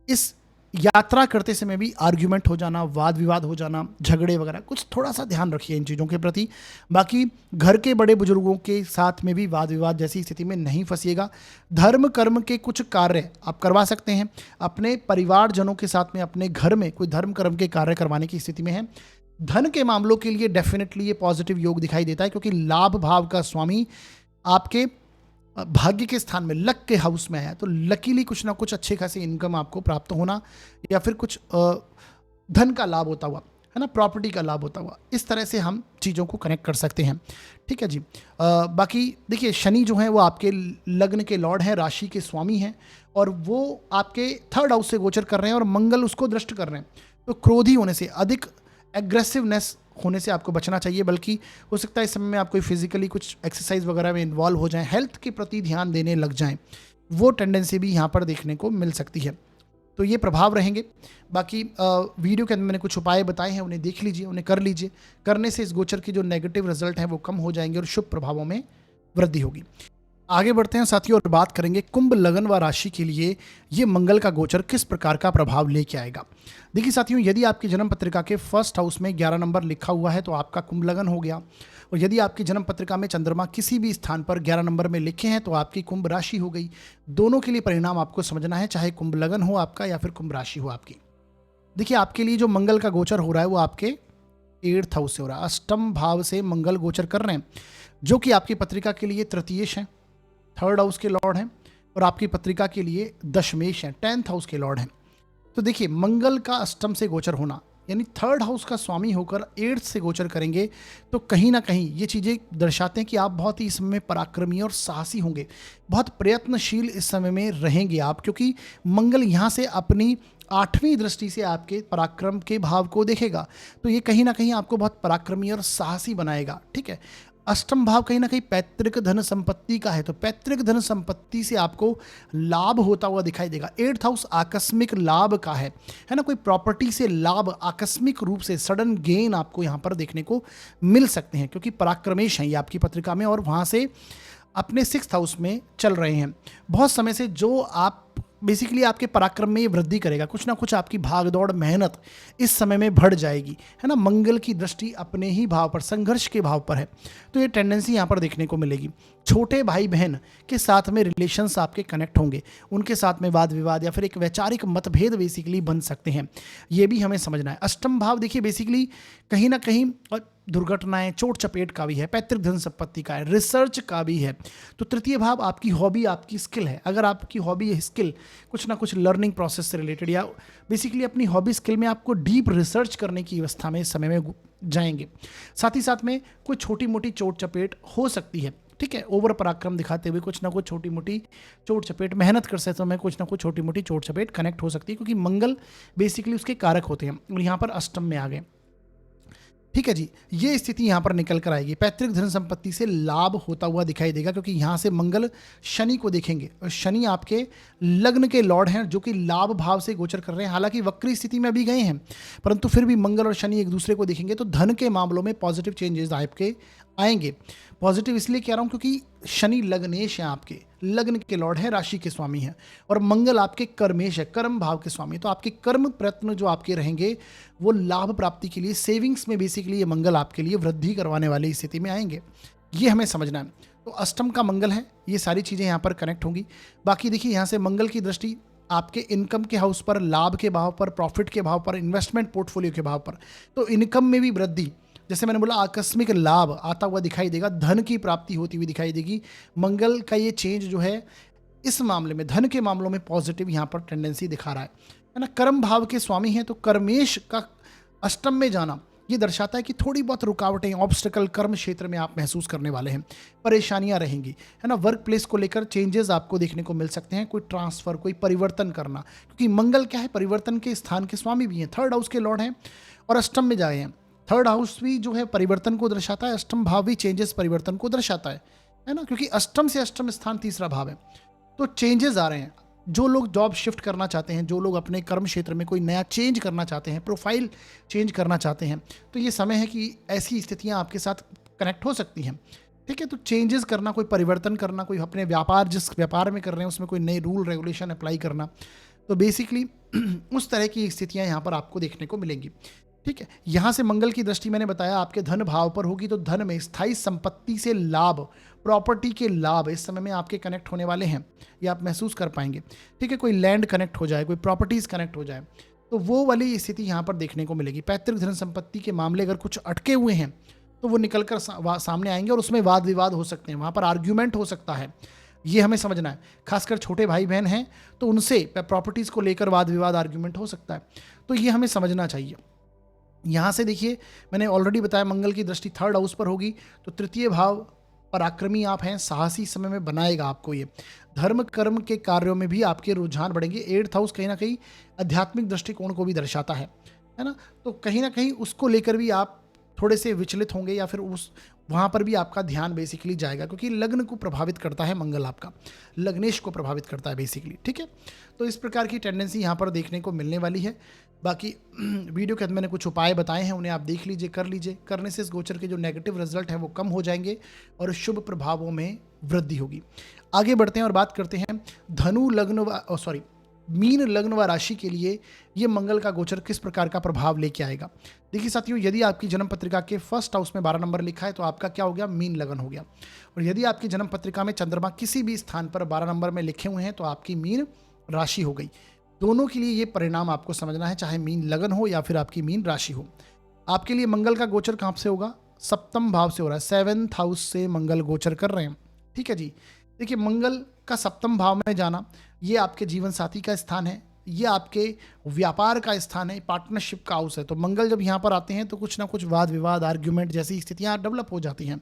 [SPEAKER 1] इस यात्रा करते समय भी आर्ग्यूमेंट हो जाना, वाद विवाद हो जाना, झगड़े वगैरह, कुछ थोड़ा सा ध्यान रखिए इन चीज़ों के प्रति। बाकी घर के बड़े बुजुर्गों के साथ में भी वाद विवाद जैसी स्थिति में नहीं फंसिएगा। धर्म कर्म के कुछ कार्य आप करवा सकते हैं, अपने परिवारजनों के साथ में अपने घर में कोई धर्म कर्म के कार्य करवाने की स्थिति में है। धन के मामलों के लिए डेफिनेटली ये पॉजिटिव योग दिखाई देता है, क्योंकि लाभ भाव का स्वामी आपके भाग्य के स्थान में, लक के हाउस में आया, तो लकीली कुछ ना कुछ अच्छे खासी इनकम आपको प्राप्त होना, या फिर कुछ धन का लाभ होता हुआ, है ना, प्रॉपर्टी का लाभ होता हुआ, इस तरह से हम चीज़ों को कनेक्ट कर सकते हैं। ठीक है जी। बाकी देखिए, शनि जो है वो आपके लग्न के लॉर्ड हैं, राशि के स्वामी हैं, और वो आपके 3rd हाउस से गोचर कर रहे हैं और मंगल उसको दृष्ट कर रहे हैं। तो क्रोधी होने से, अधिक एग्रेसिवनेस होने से आपको बचना चाहिए, बल्कि हो सकता है इस समय में आप कोई फिजिकली कुछ एक्सरसाइज वगैरह में इन्वॉल्व हो जाएं, हेल्थ के प्रति ध्यान देने लग जाएं, वो टेंडेंसी भी यहाँ पर देखने को मिल सकती है। तो ये प्रभाव रहेंगे। बाकी वीडियो के अंदर मैंने कुछ उपाय बताए हैं, उन्हें देख लीजिए, उन्हें कर लीजिए। करने से इस गोचर के जो नेगेटिव रिजल्ट हैं वो कम हो जाएंगे और शुभ प्रभावों में वृद्धि होगी। आगे बढ़ते हैं साथियों और बात करेंगे कुंभ लगन व राशि के लिए ये मंगल का गोचर किस प्रकार का प्रभाव लेके आएगा। देखिए साथियों, यदि आपकी जन्म पत्रिका के फर्स्ट हाउस में 11 नंबर लिखा हुआ है तो आपका कुंभ लगन हो गया, और यदि आपकी जन्म पत्रिका में चंद्रमा किसी भी स्थान पर 11 नंबर में लिखे हैं तो आपकी कुंभ राशि हो गई। दोनों के लिए परिणाम आपको समझना है, चाहे कुंभ लगन हो आपका या फिर कुंभ राशि हो आपकी। देखिए, आपके लिए जो मंगल का गोचर हो रहा है वो आपके 8th हाउस से हो रहा है, अष्टम भाव से मंगल गोचर कर रहे हैं, जो कि आपकी पत्रिका के लिए तृतीयेश हैं, 3rd हाउस के लॉर्ड हैं, और आपकी पत्रिका के लिए दशमेश हैं, 10th हाउस के लॉर्ड हैं। तो देखिए, मंगल का अष्टम से गोचर होना, यानी 3rd हाउस का स्वामी होकर 8th से गोचर करेंगे, तो कहीं ना कहीं ये चीज़ें दर्शाते हैं कि आप बहुत ही इस समय पराक्रमी और साहसी होंगे, बहुत प्रयत्नशील इस समय में रहेंगे आप, क्योंकि मंगल यहाँ से अपनी 8वीं दृष्टि से आपके पराक्रम के भाव को देखेगा, तो ये कहीं ना कहीं आपको बहुत पराक्रमी और साहसी बनाएगा। ठीक है, अष्टम भाव कहीं ना कहीं पैतृक धन संपत्ति का है, तो पैतृक धन संपत्ति से आपको लाभ होता हुआ दिखाई देगा। 8th हाउस आकस्मिक लाभ का है ना, कोई प्रॉपर्टी से लाभ आकस्मिक रूप से सडन गेन आपको यहाँ पर देखने को मिल सकते हैं, क्योंकि पराक्रमेश हैं ये आपकी पत्रिका में और वहाँ से अपने 6th हाउस में चल रहे हैं। बहुत समय से जो आप बेसिकली आपके पराक्रम में ये वृद्धि करेगा, कुछ ना कुछ आपकी भागदौड़ मेहनत इस समय में बढ़ जाएगी, है ना। मंगल की दृष्टि अपने ही भाव पर, संघर्ष के भाव पर है, तो ये टेंडेंसी यहाँ पर देखने को मिलेगी। छोटे भाई बहन के साथ में रिलेशंस आपके कनेक्ट होंगे, उनके साथ में वाद विवाद या फिर एक वैचारिक मतभेद बेसिकली बन सकते हैं, ये भी हमें समझना है। अष्टम भाव देखिए बेसिकली कहीं ना कहीं दुर्घटनाएं, चोट चपेट का भी है, पैतृक धन संपत्ति का है, रिसर्च का भी है। तो तृतीय भाव आपकी हॉबी, आपकी स्किल है। अगर आपकी हॉबी स्किल कुछ ना कुछ लर्निंग प्रोसेस से रिलेटेड या बेसिकली अपनी हॉबी स्किल में आपको डीप रिसर्च करने की अवस्था में इस समय में जाएंगे। साथ ही साथ में कोई छोटी मोटी चोट चपेट हो सकती है। ठीक है, ओवर पराक्रम दिखाते हुए कुछ ना कुछ छोटी मोटी चोट चपेट, मेहनत कर सकते समय कुछ ना कुछ छोटी मोटी चोट चपेट कनेक्ट हो सकती है, क्योंकि मंगल बेसिकली उसके कारक होते हैं और यहाँ पर अष्टम में आ गए। ठीक है जी, ये स्थिति यहाँ पर निकल कर आएगी। पैतृक धन संपत्ति से लाभ होता हुआ दिखाई देगा, क्योंकि यहाँ से मंगल शनि को देखेंगे और शनि आपके लग्न के लॉर्ड हैं जो कि लाभ भाव से गोचर कर रहे हैं। हालांकि वक्री स्थिति में अभी गए हैं, परंतु फिर भी मंगल और शनि एक दूसरे को देखेंगे, तो धन के मामलों में पॉजिटिव चेंजेस आपके आएंगे। पॉजिटिव इसलिए कह रहा हूँ क्योंकि शनि लग्नेश है, आपके लग्न के लॉर्ड है, राशि के स्वामी है, और मंगल आपके कर्मेश है, कर्म भाव के स्वामी। तो आपके कर्म प्रयत्न जो आपके रहेंगे वो लाभ प्राप्ति के लिए, सेविंग्स में बेसिकली ये मंगल आपके लिए वृद्धि करवाने वाली स्थिति में आएंगे, ये हमें समझना है। तो अष्टम का मंगल है, ये सारी चीज़ें यहाँ पर कनेक्ट होंगी। बाकी देखिए यहाँ से मंगल की दृष्टि आपके इनकम के हाउस पर, लाभ के भाव पर, प्रॉफिट के भाव पर, इन्वेस्टमेंट पोर्टफोलियो के भाव पर, तो इनकम में भी वृद्धि, जैसे मैंने बोला आकस्मिक लाभ आता हुआ दिखाई देगा, धन की प्राप्ति होती हुई दिखाई देगी। मंगल का ये चेंज जो है इस मामले में, धन के मामलों में पॉजिटिव यहाँ पर टेंडेंसी दिखा रहा है ना। कर्म भाव के स्वामी हैं, तो कर्मेश का अष्टम में जाना ये दर्शाता है कि थोड़ी बहुत रुकावटें, ऑब्स्टिकल कर्म क्षेत्र में आप महसूस करने वाले हैं, परेशानियां रहेंगी, है ना। वर्क प्लेस को लेकर चेंजेस आपको देखने को मिल सकते हैं, कोई ट्रांसफर, कोई परिवर्तन करना, क्योंकि मंगल क्या है, परिवर्तन के स्थान के स्वामी भी हैं, 3rd हाउस के लॉर्ड हैं और अष्टम में जाए हैं। 3rd हाउस भी जो है परिवर्तन को दर्शाता है, अष्टम भाव भी चेंजेस, परिवर्तन को दर्शाता है ना, क्योंकि अष्टम से अष्टम स्थान 3रा भाव है, तो चेंजेस आ रहे हैं। जो लोग जॉब शिफ्ट करना चाहते हैं, जो लोग अपने कर्म क्षेत्र में कोई नया चेंज करना चाहते हैं, प्रोफाइल चेंज करना चाहते हैं, तो ये समय है कि ऐसी स्थितियां आपके साथ कनेक्ट हो सकती हैं। ठीक है, तो चेंजेस करना, कोई परिवर्तन करना, कोई अपने व्यापार, जिस व्यापार में कर रहे हैं उसमें कोई नए रूल रेगुलेशन अप्लाई करना, तो बेसिकली उस तरह की स्थितियां यहाँ पर आपको देखने को मिलेंगी। ठीक है, यहाँ से मंगल की दृष्टि मैंने बताया आपके धन भाव पर होगी, तो धन में स्थायी संपत्ति से लाभ, प्रॉपर्टी के लाभ इस समय में आपके कनेक्ट होने वाले हैं, ये आप महसूस कर पाएंगे। ठीक है, कोई लैंड कनेक्ट हो जाए, कोई प्रॉपर्टीज कनेक्ट हो जाए, तो वो वाली स्थिति यहाँ पर देखने को मिलेगी। पैतृक धन संपत्ति के मामले अगर कुछ अटके हुए हैं तो वो निकल कर सामने आएंगे और उसमें वाद विवाद हो सकते हैं, वहाँ पर आर्ग्यूमेंट हो सकता है, ये हमें समझना है। खासकर छोटे भाई बहन हैं तो उनसे प्रॉपर्टीज़ को लेकर वाद विवाद, आर्ग्यूमेंट हो सकता है, तो ये हमें समझना चाहिए। यहाँ से देखिए मैंने ऑलरेडी बताया मंगल की दृष्टि 3rd हाउस पर होगी, तो तृतीय भाव पराक्रमी आप हैं, साहसी समय में बनाएगा आपको ये। धर्म कर्म के कार्यों में भी आपके रुझान बढ़ेंगे। 8th हाउस कहीं ना कहीं आध्यात्मिक दृष्टिकोण को भी दर्शाता है ना, तो कहीं ना कहीं उसको लेकर भी आप थोड़े से विचलित होंगे या फिर उस वहाँ पर भी आपका ध्यान बेसिकली जाएगा, क्योंकि लग्न को प्रभावित करता है मंगल, आपका लग्नेश को प्रभावित करता है बेसिकली। ठीक है, तो इस प्रकार की टेंडेंसी यहाँ पर देखने को मिलने वाली है। बाकी वीडियो के अंदर मैंने कुछ उपाय बताए हैं, उन्हें आप देख लीजिए, कर लीजिए। करने से इस गोचर के जो नेगेटिव रिजल्ट हैं वो कम हो जाएंगे और शुभ प्रभावों में वृद्धि होगी। आगे बढ़ते हैं और बात करते हैं धनु लग्न मीन लग्न व राशि के लिए ये मंगल का गोचर किस प्रकार का प्रभाव लेके आएगा। देखिए साथियों, यदि आपकी जन्म पत्रिका के 1st हाउस में 12 नंबर लिखा है तो आपका क्या हो गया, मीन लगन हो गया। और यदि आपकी जन्म पत्रिका में चंद्रमा किसी भी स्थान पर 12 नंबर में लिखे हुए हैं तो आपकी मीन राशि हो गई। दोनों के लिए ये परिणाम आपको समझना है, चाहे मीन लगन हो या फिर आपकी मीन राशि हो। आपके लिए मंगल का गोचर कहाँ से होगा, 7th भाव से हो रहा है, 7th हाउस से मंगल गोचर कर रहे हैं। ठीक है जी, देखिए मंगल का 7th भाव में जाना ये आपके जीवन साथी का स्थान है, ये आपके व्यापार का स्थान है, पार्टनरशिप का हाउस है। तो मंगल जब यहाँ पर आते हैं तो कुछ ना कुछ वाद विवाद, आर्ग्यूमेंट जैसी स्थितियाँ डेवलप हो जाती हैं।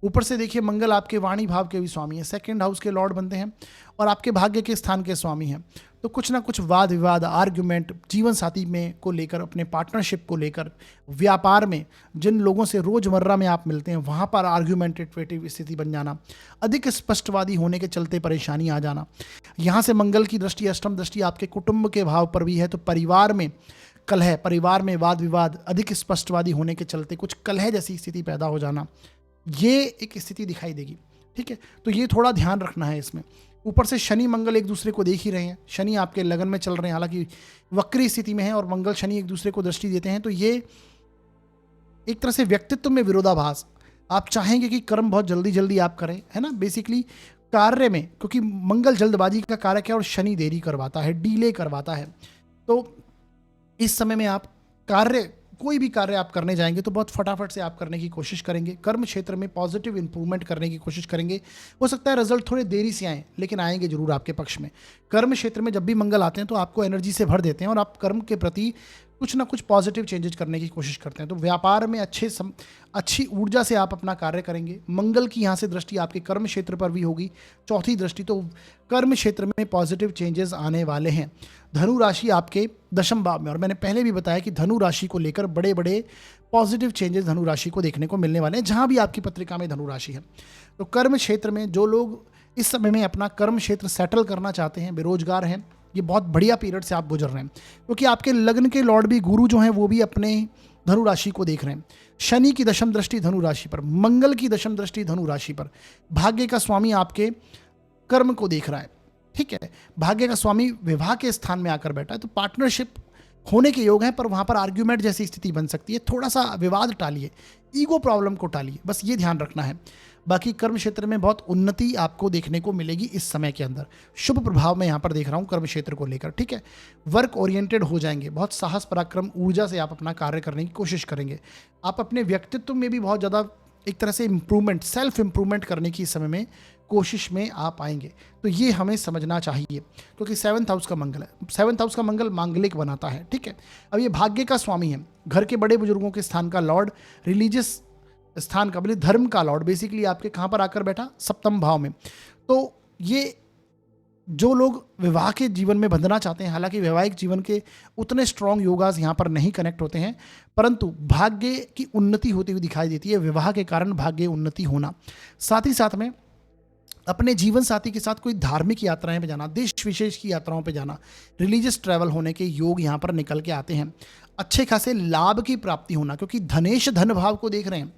[SPEAKER 1] ऊपर से देखिए मंगल आपके वाणी भाव के भी स्वामी हैं, सेकंड हाउस के लॉर्ड बनते हैं और आपके भाग्य के स्थान के स्वामी हैं। तो कुछ ना कुछ वाद विवाद, आर्ग्यूमेंट, जीवन साथी में को लेकर, अपने पार्टनरशिप को लेकर, व्यापार में जिन लोगों से रोजमर्रा में आप मिलते हैं वहाँ पर आर्ग्यूमेंटेटिव स्थिति बन जाना, अधिक स्पष्टवादी होने के चलते परेशानी आ जाना। यहाँ से मंगल की दृष्टि, अष्टम दृष्टि आपके कुटुंब के भाव पर भी है, तो परिवार में कलह, परिवार में वाद विवाद, अधिक स्पष्टवादी होने के चलते कुछ कलह जैसी स्थिति पैदा हो जाना, ये एक स्थिति दिखाई देगी। ठीक है, तो ये थोड़ा ध्यान रखना है इसमें। ऊपर से शनि मंगल एक दूसरे को देख ही रहे हैं, शनि आपके लगन में चल रहे हैं, हालांकि वक्री स्थिति में है, और मंगल शनि एक दूसरे को दृष्टि देते हैं, तो ये एक तरह से व्यक्तित्व में विरोधाभास। आप चाहेंगे कि कर्म बहुत जल्दी जल्दी आप करें, है ना, बेसिकली कार्य में, क्योंकि मंगल जल्दबाजी का कारक है और शनि देरी करवाता है, डीले करवाता है। तो इस समय में आप कोई भी कार्य आप करने जाएंगे तो बहुत फटाफट से आप करने की कोशिश करेंगे, कर्म क्षेत्र में पॉजिटिव इंप्रूवमेंट करने की कोशिश करेंगे। हो सकता है रिजल्ट थोड़े देरी से आए, लेकिन आएंगे जरूर आपके पक्ष में। कर्म क्षेत्र में जब भी मंगल आते हैं तो आपको एनर्जी से भर देते हैं और आप कर्म के प्रति कुछ ना कुछ पॉजिटिव चेंजेस करने की कोशिश करते हैं। तो व्यापार में अच्छी ऊर्जा से आप अपना कार्य करेंगे। मंगल की यहाँ से दृष्टि आपके कर्म क्षेत्र पर भी होगी, चौथी दृष्टि, तो कर्म क्षेत्र में पॉजिटिव चेंजेस आने वाले हैं। धनु राशि आपके दशम भाव में, और मैंने पहले भी बताया कि धनु राशि को लेकर बड़े बड़े पॉजिटिव चेंजेस धनु राशि को देखने को मिलने वाले हैं, जहाँ भी आपकी पत्रिका में धनु राशि है। तो कर्म क्षेत्र में जो लोग इस समय में अपना कर्म क्षेत्र सेटल करना चाहते हैं, बेरोजगार हैं, ये बहुत बढ़िया पीरियड से आप गुजर रहे हैं, क्योंकि आपके लग्न के लॉर्ड भी गुरु जो हैं वो भी अपने धनु राशि को देख रहे हैं। शनि की दशम दृष्टि धनु राशि पर, मंगल की दशम दृष्टि धनु राशि पर, भाग्य का स्वामी आपके कर्म को देख रहा है। ठीक है, भाग्य का स्वामी विवाह के स्थान में आकर बैठा है, तो पार्टनरशिप होने के योग हैं, पर वहां पर आर्ग्यूमेंट जैसी स्थिति बन सकती है। थोड़ा सा विवाद टालिए, ईगो प्रॉब्लम को टालिए, बस ये ध्यान रखना है। बाकी कर्म क्षेत्र में बहुत उन्नति आपको देखने को मिलेगी इस समय के अंदर, शुभ प्रभाव मैं यहाँ पर देख रहा हूँ कर्म क्षेत्र को लेकर। ठीक है, वर्क ओरिएंटेड हो जाएंगे, बहुत साहस पराक्रम ऊर्जा से आप अपना कार्य करने की कोशिश करेंगे। आप अपने व्यक्तित्व में भी बहुत ज़्यादा एक तरह से इम्प्रूवमेंट, सेल्फ इम्प्रूवमेंट करने की इस समय में कोशिश में आप आएंगे। तो ये हमें समझना चाहिए, क्योंकि 7th हाउस का मंगल है, 7th हाउस का मंगल मांगलिक बनाता है। ठीक है, अब ये भाग्य का स्वामी है, घर के बड़े बुजुर्गों के स्थान का लॉर्ड, रिलीजियस स्थान का, बोले धर्म का लॉर्ड, बेसिकली आपके कहाँ पर आकर बैठा, सप्तम भाव में। तो ये जो लोग विवाह के जीवन में बंधना चाहते हैं, हालांकि वैवाहिक जीवन के उतने स्ट्रॉन्ग योगास यहाँ पर नहीं कनेक्ट होते हैं, परंतु भाग्य की उन्नति होती हुई दिखाई देती है, विवाह के कारण भाग्य उन्नति होना। साथ ही साथ में अपने जीवन साथी के साथ कोई धार्मिक यात्राएं पे जाना, देश विशेष की यात्राओं पे जाना, रिलीजियस ट्रैवल होने के योग यहाँ पर निकल के आते हैं। अच्छे खासे लाभ की प्राप्ति होना, क्योंकि धनेश धन भाव को देख रहे हैं,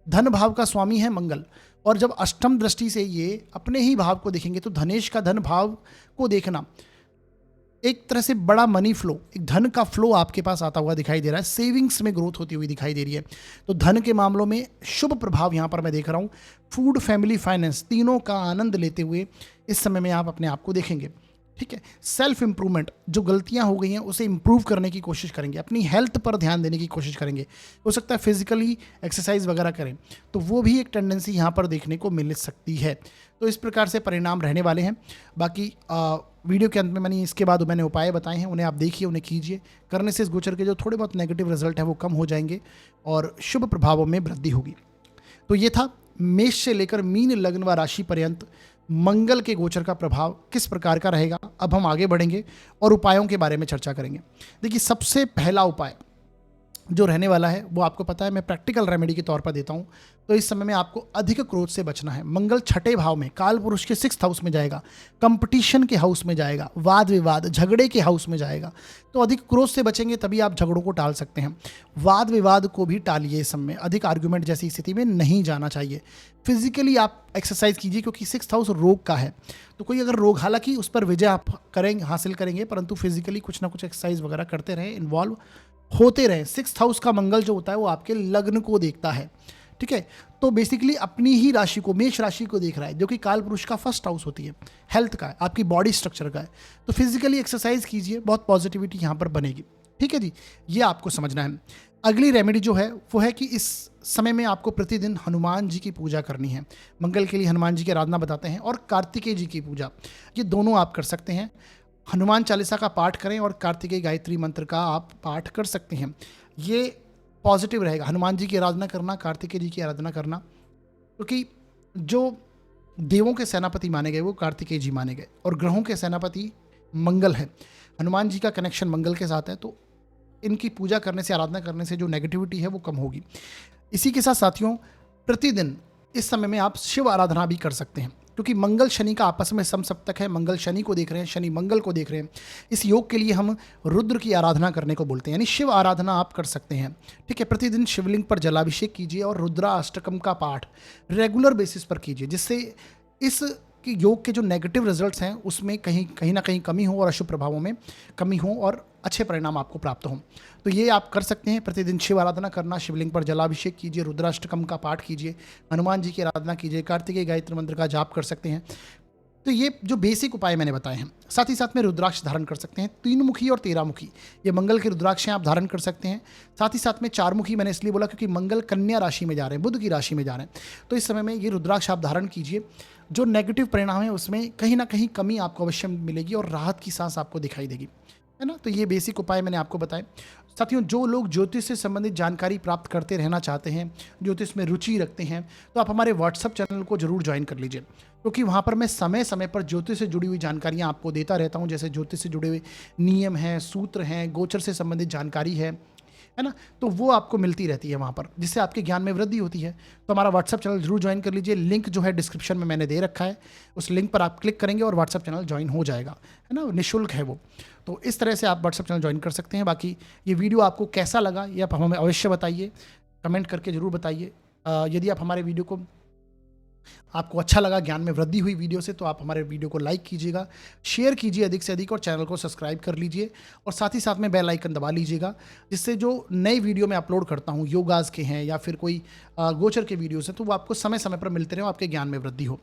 [SPEAKER 1] धन भाव का स्वामी है मंगल, और जब अष्टम दृष्टि से ये अपने ही भाव को देखेंगे तो धनेश का धन भाव को देखना, एक तरह से बड़ा मनी फ्लो, एक धन का फ्लो आपके पास आता हुआ दिखाई दे रहा है, सेविंग्स में ग्रोथ होती हुई दिखाई दे रही है। तो धन के मामलों में शुभ प्रभाव यहाँ पर मैं देख रहा हूँ। फूड, फैमिली, फाइनेंस, तीनों का आनंद लेते हुए इस समय में आप अपने आप को देखेंगे। ठीक है, सेल्फ इंप्रूवमेंट, जो गलतियां हो गई हैं उसे इंप्रूव करने की कोशिश करेंगे, अपनी हेल्थ पर ध्यान देने की कोशिश करेंगे। हो सकता है फिजिकली एक्सरसाइज वगैरह करें, तो वो भी एक टेंडेंसी यहाँ पर देखने को मिल सकती है। तो इस प्रकार से परिणाम रहने वाले हैं। बाकी वीडियो के अंत में इसके बाद मैंने उपाय बताए हैं, उन्हें आप देखिए, उन्हें कीजिए, करने से इस गोचर के जो थोड़े बहुत नेगेटिव रिजल्ट हैं वो कम हो जाएंगे और शुभ प्रभावों में वृद्धि होगी। तो ये था मेष से लेकर मीन लग्न व राशि पर्यंत मंगल के गोचर का प्रभाव किस प्रकार का रहेगा। अब हम आगे बढ़ेंगे और उपायों के बारे में चर्चा करेंगे। देखिए, सबसे पहला उपाय जो रहने वाला है वो आपको पता है, मैं प्रैक्टिकल रेमेडी के तौर पर देता हूँ। तो इस समय में आपको अधिक क्रोध से बचना है। मंगल छठे भाव में, काल पुरुष के 6th हाउस में जाएगा, कंपटीशन के हाउस में जाएगा, वाद विवाद, झगड़े के हाउस में जाएगा। तो अधिक क्रोध से बचेंगे तभी आप झगड़ों को टाल सकते हैं। वाद विवाद को भी टालिए, इस समय अधिक आर्गुमेंट जैसी स्थिति में नहीं जाना चाहिए। फिजिकली आप एक्सरसाइज कीजिए, क्योंकि 6th हाउस रोग का है। तो कोई अगर रोग, हालांकि उस पर विजय आप हासिल करेंगे, परंतु फिजिकली कुछ ना कुछ एक्सरसाइज वगैरह करते रहें, इन्वॉल्व होते रहें। 6th हाउस का मंगल जो होता है वो आपके लग्न को देखता है। ठीक है, तो बेसिकली अपनी ही राशि को, मेष राशि को देख रहा है, जो कि काल पुरुष का 1st हाउस होती है, हेल्थ का है, आपकी बॉडी स्ट्रक्चर का है। तो फिजिकली एक्सरसाइज कीजिए, बहुत पॉजिटिविटी यहाँ पर बनेगी। ठीक है जी, ये आपको समझना है। अगली रेमेडी जो है वो है कि इस समय में आपको प्रतिदिन हनुमान जी की पूजा करनी है। मंगल के लिए हनुमान जी की आराधना बताते हैं, और कार्तिकेय जी की पूजा, ये दोनों आप कर सकते हैं। हनुमान चालीसा का पाठ करें और कार्तिकेय गायत्री मंत्र का आप पाठ कर सकते हैं। ये पॉजिटिव रहेगा। हनुमान जी की आराधना करना, कार्तिकेय जी की आराधना करना, तो क्योंकि जो देवों के सेनापति माने गए वो कार्तिकेय जी माने गए और ग्रहों के सेनापति मंगल है। हनुमान जी का कनेक्शन मंगल के साथ है, तो इनकी पूजा करने से, आराधना करने से जो नेगेटिविटी है वो कम होगी। इसी के साथ साथियों, प्रतिदिन इस समय में आप शिव आराधना भी कर सकते हैं, क्योंकि मंगल शनि का आपस में समसप्तक है। मंगल शनि को देख रहे हैं, शनि मंगल को देख रहे हैं। इस योग के लिए हम रुद्र की आराधना करने को बोलते हैं, यानी शिव आराधना आप कर सकते हैं। ठीक है, प्रतिदिन शिवलिंग पर जलाभिषेक कीजिए और रुद्राष्टकम का पाठ रेगुलर बेसिस पर कीजिए, जिससे इस कि योग के जो नेगेटिव रिजल्ट्स हैं उसमें कहीं ना कहीं कमी हो और अशुभ प्रभावों में कमी हो और अच्छे परिणाम आपको प्राप्त हों। तो ये आप कर सकते हैं, प्रतिदिन शिव आराधना करना, शिवलिंग पर जलाभिषेक कीजिए, रुद्राष्टकम का पाठ कीजिए, हनुमान जी की आराधना कीजिए, कार्तिकेय गायत्री मंत्र का जाप कर सकते हैं। तो ये जो बेसिक उपाय मैंने बताए हैं। साथ ही साथ में रुद्राक्ष धारण कर सकते हैं, 3 मुखी और 13 मुखी, ये मंगल के रुद्राक्ष हैं, आप धारण कर सकते हैं। साथ ही साथ में 4 मुखी मैंने इसलिए बोला क्योंकि मंगल कन्या राशि में जा रहे हैं, बुध की राशि में जा रहे हैं, तो इस समय में ये रुद्राक्ष आप धारण कीजिए। जो नेगेटिव परिणाम है उसमें कहीं ना कहीं कमी आपको अवश्य मिलेगी और राहत की सांस आपको दिखाई देगी, है ना। तो ये बेसिक उपाय मैंने आपको बताए। साथियों, जो लोग ज्योतिष से संबंधित जानकारी प्राप्त करते रहना चाहते हैं, ज्योतिष में रुचि रखते हैं, तो आप हमारे व्हाट्सअप चैनल को जरूर ज्वाइन कर लीजिए, क्योंकि वहाँ पर मैं समय समय पर ज्योतिष से जुड़ी हुई जानकारियाँ आपको देता रहता हूँ। जैसे ज्योतिष से जुड़े हुए नियम हैं, सूत्र हैं, गोचर से संबंधित जानकारी है ना, तो वो आपको मिलती रहती है वहाँ पर, जिससे आपके ज्ञान में वृद्धि होती है। तो हमारा व्हाट्सअप चैनल जरूर ज्वाइन कर लीजिए, लिंक जो है डिस्क्रिप्शन में मैंने दे रखा है, उस लिंक पर आप क्लिक करेंगे और व्हाट्सअप चैनल ज्वाइन हो जाएगा, है ना, निःशुल्क है वो। तो इस तरह से आप व्हाट्सअप चैनल ज्वाइन कर सकते हैं। बाकी ये वीडियो आपको कैसा लगा ये आप हमें अवश्य बताइए, कमेंट करके जरूर बताइए। यदि आप हमारे वीडियो को आपको अच्छा लगा, ज्ञान में वृद्धि हुई वीडियो से, तो आप हमारे वीडियो को लाइक कीजिएगा, शेयर कीजिए अधिक से अधिक और चैनल को सब्सक्राइब कर लीजिए और साथ ही साथ में बेल आइकन दबा लीजिएगा, जिससे जो नए वीडियो मैं अपलोड करता हूँ, योगाज के हैं या फिर कोई गोचर के वीडियोज़ हैं, तो वो आपको समय समय पर मिलते रहें, आपके ज्ञान में वृद्धि हो।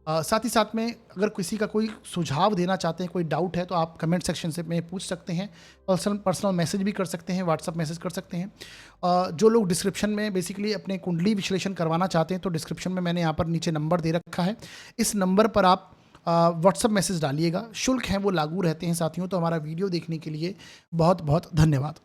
[SPEAKER 1] साथ ही साथ में अगर किसी का कोई सुझाव देना चाहते हैं, कोई डाउट है, तो आप कमेंट सेक्शन से में पूछ सकते हैं, पर्सनल मैसेज भी कर सकते हैं, व्हाट्सअप मैसेज कर सकते हैं। जो लोग डिस्क्रिप्शन में बेसिकली अपने कुंडली विश्लेषण करवाना चाहते हैं, तो डिस्क्रिप्शन में मैंने यहाँ पर नीचे नंबर दे रखा है, इस नंबर पर आप व्हाट्सअप मैसेज डालिएगा। शुल्क हैं वो लागू रहते हैं साथियों। तो हमारा वीडियो देखने के लिए बहुत बहुत धन्यवाद।